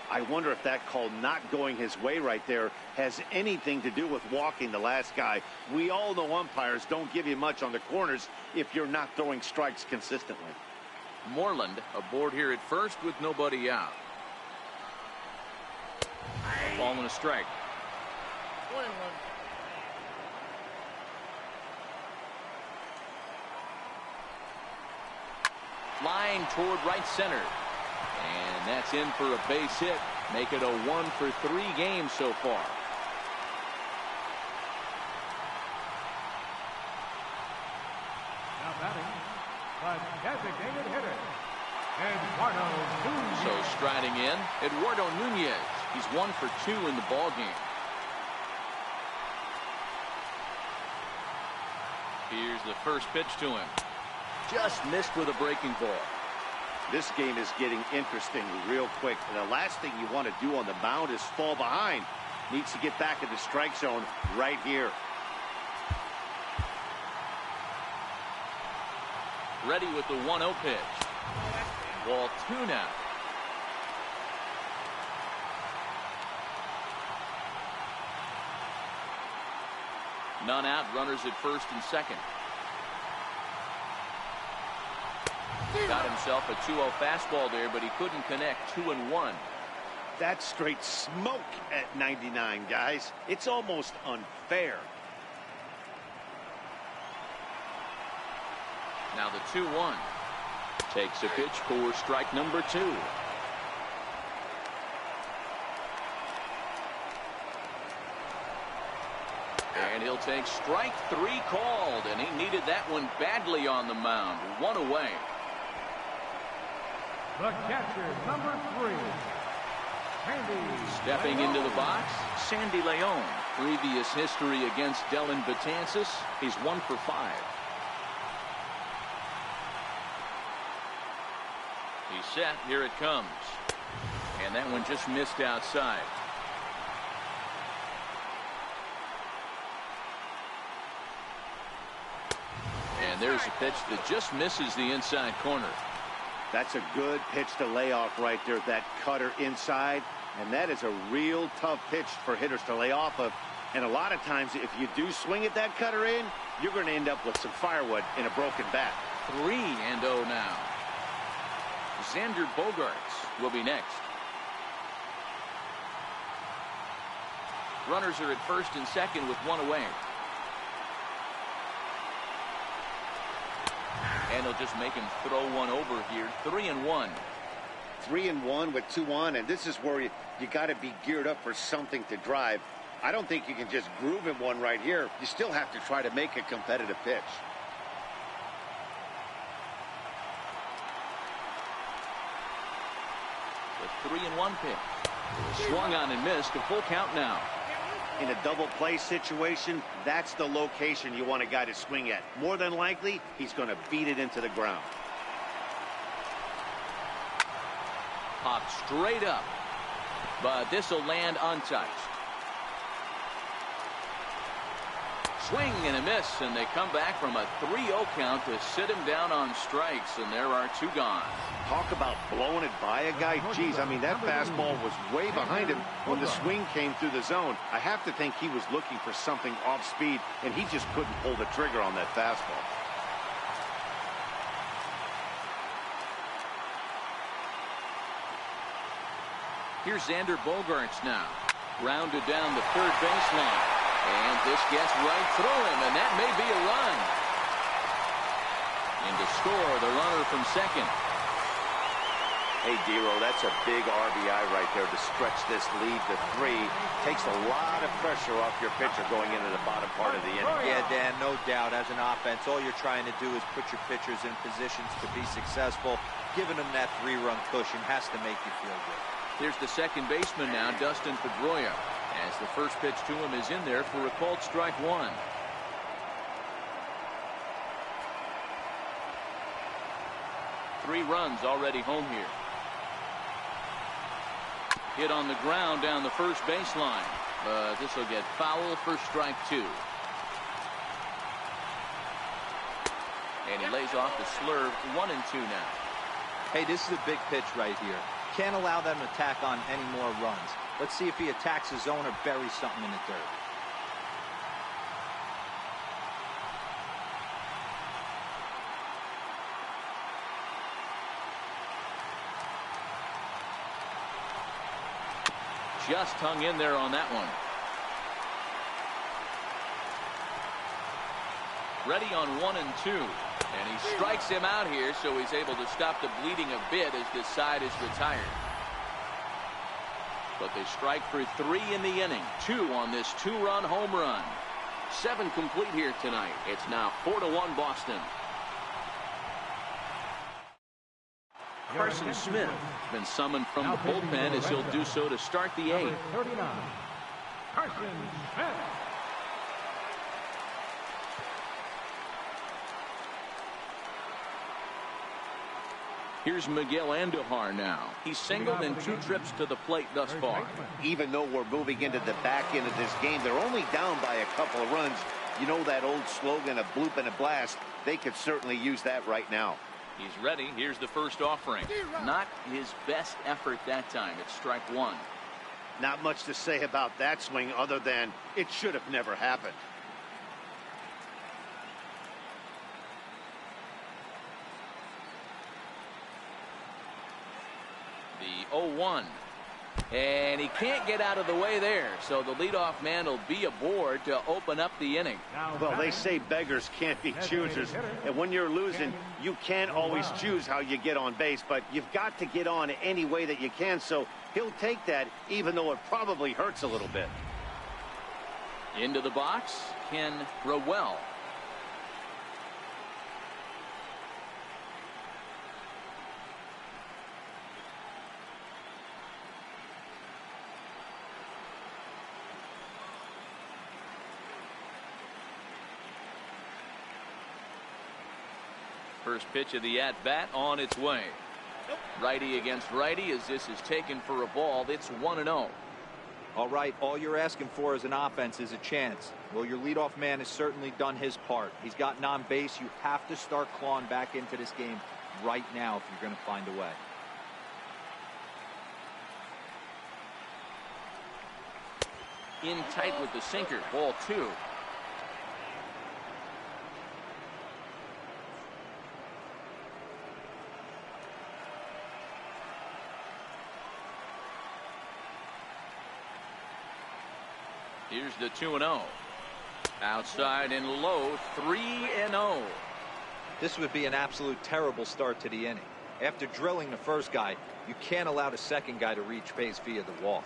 [SPEAKER 2] I wonder if that call not going his way right there has anything to do with walking the last guy. We all know umpires don't give you much on the corners if you're not throwing strikes consistently.
[SPEAKER 1] Moreland aboard here at first with nobody out. Ball and a strike.
[SPEAKER 5] 1-1.
[SPEAKER 1] Flying toward right center. And that's in for a base hit. Make it a 1 for 3 games so far.
[SPEAKER 3] Now batting, the designated hitter, Eduardo Nunez.
[SPEAKER 1] So striding in, Eduardo Nunez. He's 1 for 2 in the ballgame. Here's the first pitch to him. Just missed with a breaking ball.
[SPEAKER 2] This game is getting interesting real quick. And the last thing you want to do on the mound is fall behind. Needs to get back in the strike zone right here.
[SPEAKER 1] Ready with the 1-0 pitch. Ball 2 now. None out, runners at first and second. Got himself a 2-0 fastball there, but he couldn't connect. 2-1.
[SPEAKER 2] That's straight smoke at 99, guys. It's almost unfair.
[SPEAKER 1] Now the 2-1. Takes a pitch for strike number 2. And he'll take strike 3 called, and he needed that one badly on the mound. 1 away.
[SPEAKER 3] The catcher, number 3, Sandy.
[SPEAKER 1] Stepping into the box, Sandy Leon. Previous history against Dylan Betances. He's 1 for 5. He's set. Here it comes. And that one just missed outside. And there's a pitch that just misses the inside corner.
[SPEAKER 2] That's a good pitch to lay off right there. That cutter inside. And that is a real tough pitch for hitters to lay off of. And a lot of times, if you do swing at that cutter in, you're going to end up with some firewood in a broken bat.
[SPEAKER 1] 3-0 now. Xander Bogaerts will be next. Runners are at first and second with one away. And he'll just make him throw one over here. 3-1.
[SPEAKER 2] 3-1 with 2 on, and this is where you got to be geared up for something to drive. I don't think you can just groove him one right here. You still have to try to make a competitive pitch.
[SPEAKER 1] The 3-1 pitch. Swung on and missed. A full count now.
[SPEAKER 2] In a double play situation, that's the location you want a guy to swing at. More than likely, he's going to beat it into the ground.
[SPEAKER 1] Popped straight up, but this will land untouched. Swing and a miss, and they come back from a 3-0 count to sit him down on strikes, and there are 2 gone.
[SPEAKER 2] Talk about blowing it by a guy. Geez, I mean, that fastball was way behind him when the swing came through the zone. I have to think he was looking for something off speed, and he just couldn't pull the trigger on that fastball.
[SPEAKER 1] Here's Xander Bogaerts now. Rounded down the third baseline. And this gets right through him, and that may be a run. And to score, the runner from second.
[SPEAKER 2] Hey, Dero, that's a big RBI right there to stretch this lead to 3. Takes a lot of pressure off your pitcher going into the bottom part of the inning.
[SPEAKER 4] Yeah, Dan, no doubt. As an offense, all you're trying to do is put your pitchers in positions to be successful. Giving them that 3-run cushion has to make you feel good.
[SPEAKER 1] Here's the second baseman now, Dustin Pedroia, as the first pitch to him is in there for a called strike 1. Three runs already home here. Hit on the ground down the first baseline, but this will get foul for strike 2. And he lays off the slurve. 1-2 now.
[SPEAKER 4] Hey, this is a big pitch right here. Can't allow them to tack on any more runs. Let's see if he attacks his zone or buries something in the dirt.
[SPEAKER 1] Just hung in there on that one. Ready on 1-2. And he strikes him out here, so he's able to stop the bleeding a bit as this side is retired. But they strike for 3 in the inning. 2 on this 2-run home run. 7 complete here tonight. It's now 4-1 Boston. Carson Smith been summoned from the bullpen as he'll do so to start the 8th.
[SPEAKER 3] 39. Carson Smith.
[SPEAKER 1] Here's Miguel Andujar now. He's singled in 2 trips to the plate thus far.
[SPEAKER 2] Even though we're moving into the back end of this game, they're only down by a couple of runs. You know that old slogan, a bloop and a blast? They could certainly use that right now.
[SPEAKER 1] He's ready. Here's the first offering. Not his best effort that time. It's strike 1.
[SPEAKER 2] Not much to say about that swing other than it should have never happened.
[SPEAKER 1] The 0-1. And he can't get out of the way there, so the leadoff man will be aboard to open up the inning.
[SPEAKER 2] Well, they say beggars can't be choosers, and when you're losing, you can't always choose how you get on base, but you've got to get on any way that you can, so he'll take that, even though it probably hurts a little bit.
[SPEAKER 1] Into the box, Ken Rowell. First pitch of the at-bat on its way. Righty against righty as this is taken for a ball. It's 1-0.
[SPEAKER 4] All right, all you're asking for as an offense is a chance. Well, your leadoff man has certainly done his part. He's gotten on base. You have to start clawing back into this game right now if you're going to find a way.
[SPEAKER 1] In tight with the sinker. Ball 2. Here's the 2-0. Outside and low, 3-0.
[SPEAKER 4] This would be an absolute terrible start to the inning. After drilling the first guy, you can't allow the second guy to reach base via the walk.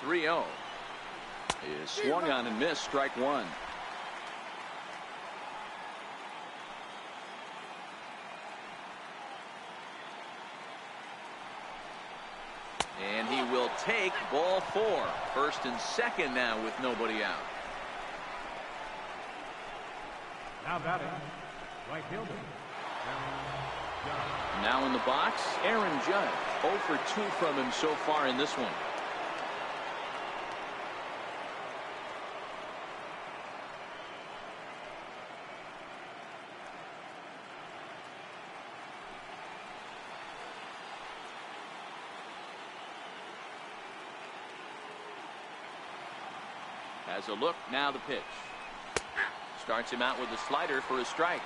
[SPEAKER 1] The 3-0 is swung on and missed. Strike 1. And he will take ball 4. First and second now with nobody out.
[SPEAKER 3] Now batting, right fielder.
[SPEAKER 1] Now in the box, Aaron Judge. 0 for 2 from him so far in this one. Has a look, now the pitch. Starts him out with a slider for a strike.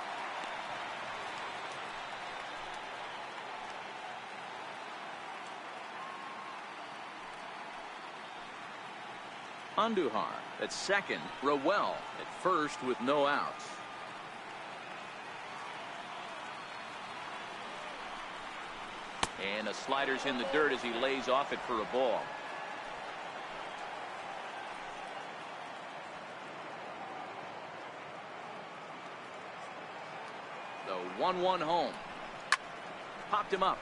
[SPEAKER 1] Andujar at second, Rowell at first with no outs. And a slider's in the dirt as he lays off it for a ball. The 1-1 home. Popped him up.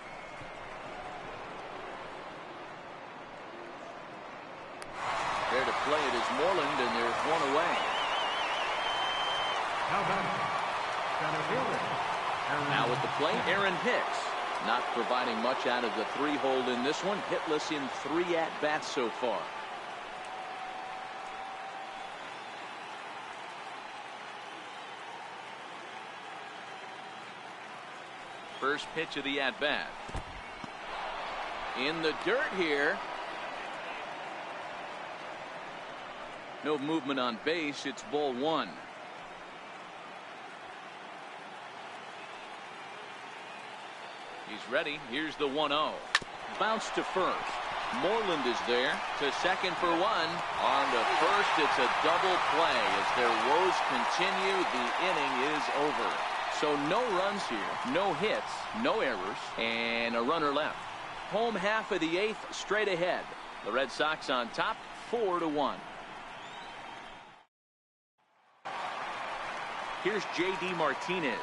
[SPEAKER 1] There to play it is Moreland, and there's one away. Now with the plate, Aaron Hicks. Not providing much out of the 3-hole in this one. Hitless in 3 at-bats so far. First pitch of the at-bat. In the dirt here. No movement on base. It's ball 1. He's ready. Here's the 1-0. Bounce to first. Moreland is there to second for 1. On to first. It's a double play. As their woes continue, the inning is over. So no runs here, no hits, no errors, and a runner left. Home half of the 8th straight ahead. The Red Sox on top, 4-1. Here's J.D. Martinez.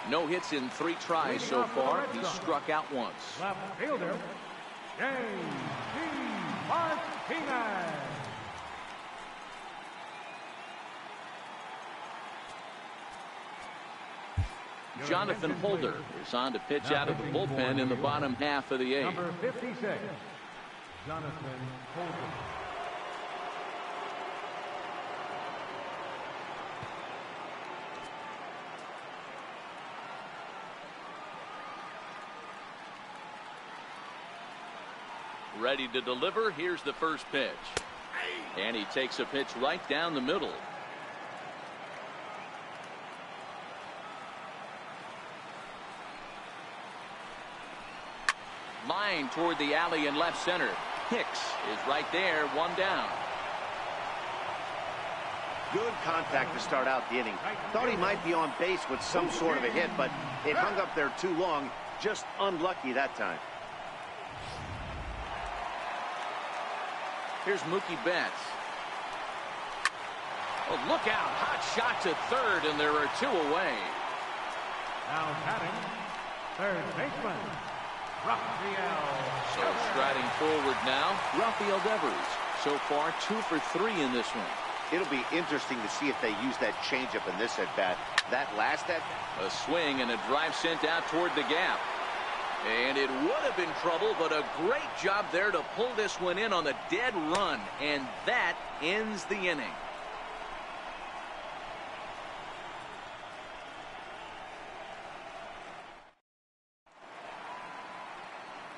[SPEAKER 1] No hits in 3 tries so far. He struck out once.
[SPEAKER 3] Left fielder, J.D. Martinez.
[SPEAKER 1] Jonathan Holder is on to pitch out of the bullpen in the bottom half of the 8th.
[SPEAKER 3] Number 56, Jonathan Holder.
[SPEAKER 1] Ready to deliver. Here's the first pitch. And he takes a pitch right down the middle. Line toward the alley in left center. Hicks is right there, 1 down.
[SPEAKER 2] Good contact to start out the inning. Thought he might be on base with some sort of a hit, but it hung up there too long. Just unlucky that time.
[SPEAKER 1] Here's Mookie Betts. Oh, look out. Hot shot to third, and there are 2 away.
[SPEAKER 3] Now batting, third baseman, Rafael.
[SPEAKER 1] So striding forward now, Rafael Devers. So far 2 for 3 in this one.
[SPEAKER 2] It'll be interesting to see if they use that changeup in this at-bat. That last at-bat.
[SPEAKER 1] A swing and a drive sent out toward the gap. And it would have been trouble, but a great job there to pull this one in on the dead run. And that ends the inning.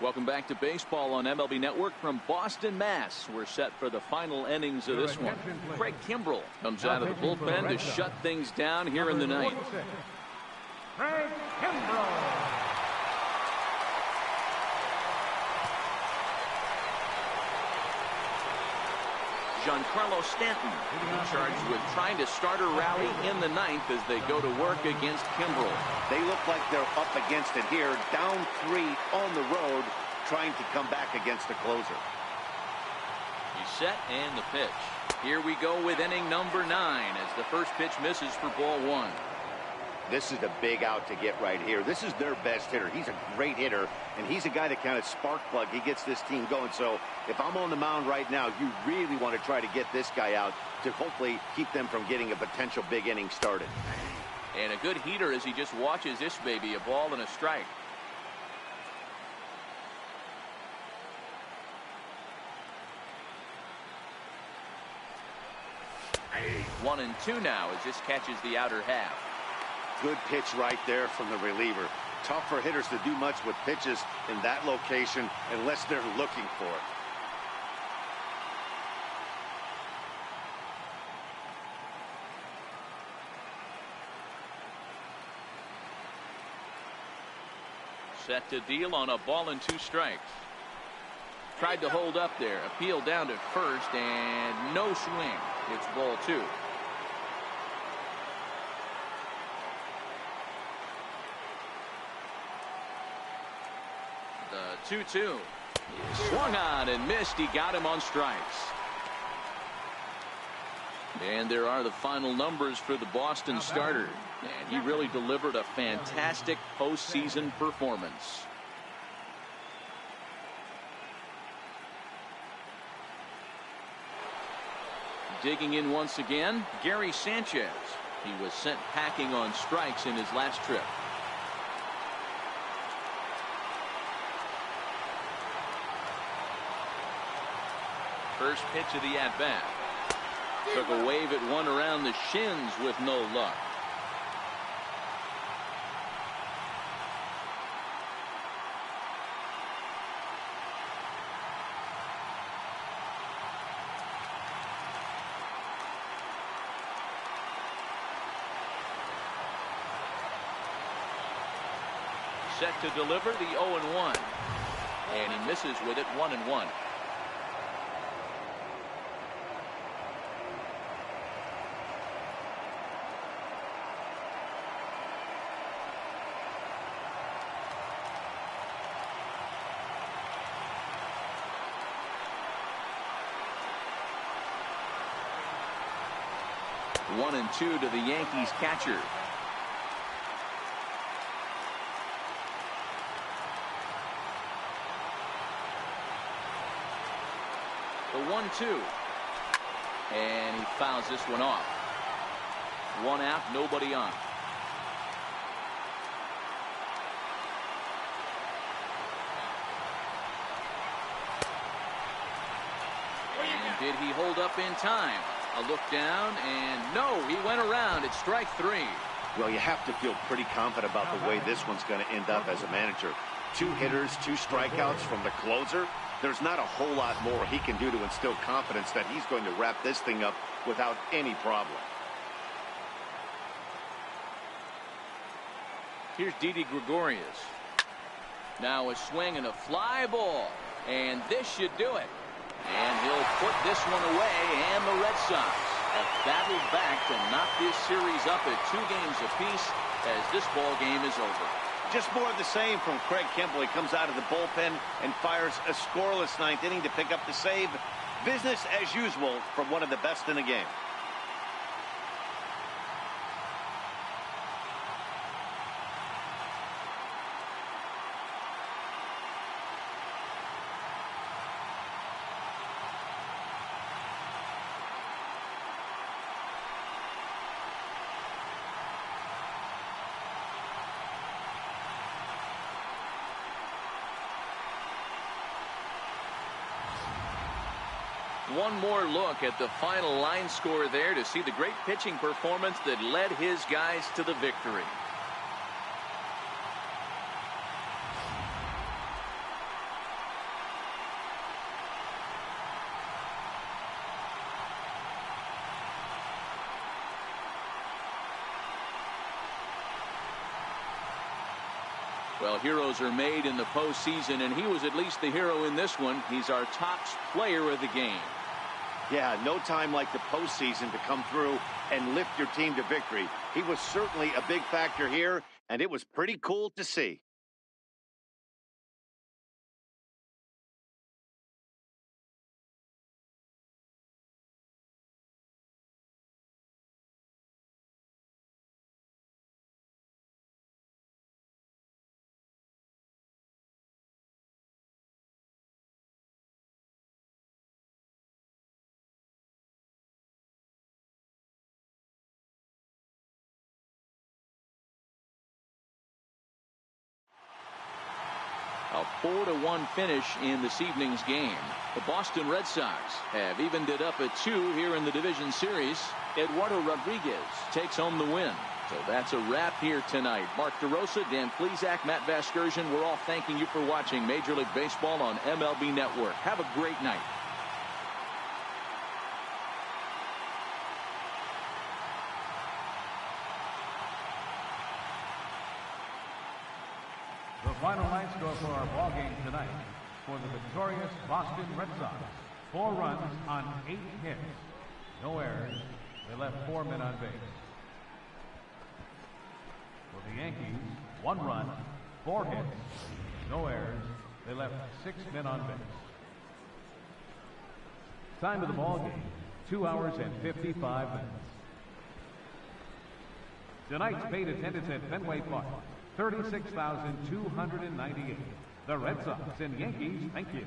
[SPEAKER 1] Welcome back to baseball on MLB Network from Boston, Mass. We're set for the final innings of this one. Craig Kimbrell comes out of the bullpen to shut things down here in the ninth.
[SPEAKER 3] Craig Kimbrell.
[SPEAKER 1] Giancarlo Stanton charged with trying to start a rally in the ninth as they go to work against Kimbrell.
[SPEAKER 2] They look like they're up against it here, down 3 on the road, trying to come back against the closer.
[SPEAKER 1] He's set and the pitch. Here we go with inning number 9 as the first pitch misses for ball 1.
[SPEAKER 2] This is a big out to get right here. This is their best hitter. He's a great hitter, and he's a guy that kind of spark plug. He gets this team going. So if I'm on the mound right now, you really want to try to get this guy out to hopefully keep them from getting a potential big inning started.
[SPEAKER 1] And a good heater as he just watches this baby, a ball and a strike. One and two now as this catches the outer half.
[SPEAKER 2] Good pitch right there from the reliever. Tough for hitters to do much with pitches in that location unless they're looking for it.
[SPEAKER 1] Set to deal on a ball and 2 strikes. Tried to hold up there. Appeal down to first and no swing. It's ball 2. The 2-2. Swung on and missed. He got him on strikes. And there are the final numbers for the Boston starter. And he really delivered a fantastic postseason performance. Digging in once again, Gary Sanchez. He was sent packing on strikes in his last trip. First pitch of the at-bat. Took a wave at one around the shins with no luck. Set to deliver the 0-1. And he misses with it 1-1. One and 2 to the Yankees catcher. The 1-2. And he fouls this one off. 1 out, nobody on. And did he hold up in time? A look down, and no, he went around. It's strike 3.
[SPEAKER 2] Well, you have to feel pretty confident about the way this one's going to end up as a manager. 2 hitters, 2 strikeouts from the closer. There's not a whole lot more he can do to instill confidence that he's going to wrap this thing up without any problem.
[SPEAKER 1] Here's Didi Gregorius. Now a swing and a fly ball, and this should do it. And he'll put this one away, and the Red Sox have battled back to knock this series up at 2 games apiece as this ball game is over.
[SPEAKER 2] Just more of the same from Craig Kimbrell. He comes out of the bullpen and fires a scoreless 9th inning to pick up the save. Business as usual from one of the best in the game.
[SPEAKER 1] One more look at the final line score there to see the great pitching performance that led his guys to the victory. Well, heroes are made in the postseason, and he was at least the hero in this one. He's our top player of the game.
[SPEAKER 2] Yeah, no time like the postseason to come through and lift your team to victory. He was certainly a big factor here, and it was pretty cool to see.
[SPEAKER 1] A 4-1 finish in this evening's game. The Boston Red Sox have evened it up at 2 here in the division series. Eduardo Rodriguez takes home the win. So that's a wrap here tonight. Mark DeRosa, Dan Plesac, Matt Vasgersian, we're all thanking you for watching Major League Baseball on MLB Network. Have a great night.
[SPEAKER 3] The final line score for our ball game tonight. For the victorious Boston Red Sox, 4 runs on 8 hits. No errors. They left 4 men on base. For the Yankees, 1 run, 4 hits. No errors. They left 6 men on base. Time of the ball game, 2 hours and 55 minutes. Tonight's paid attendance at Fenway Park, 36,298. The Red Sox and Yankees, thank you.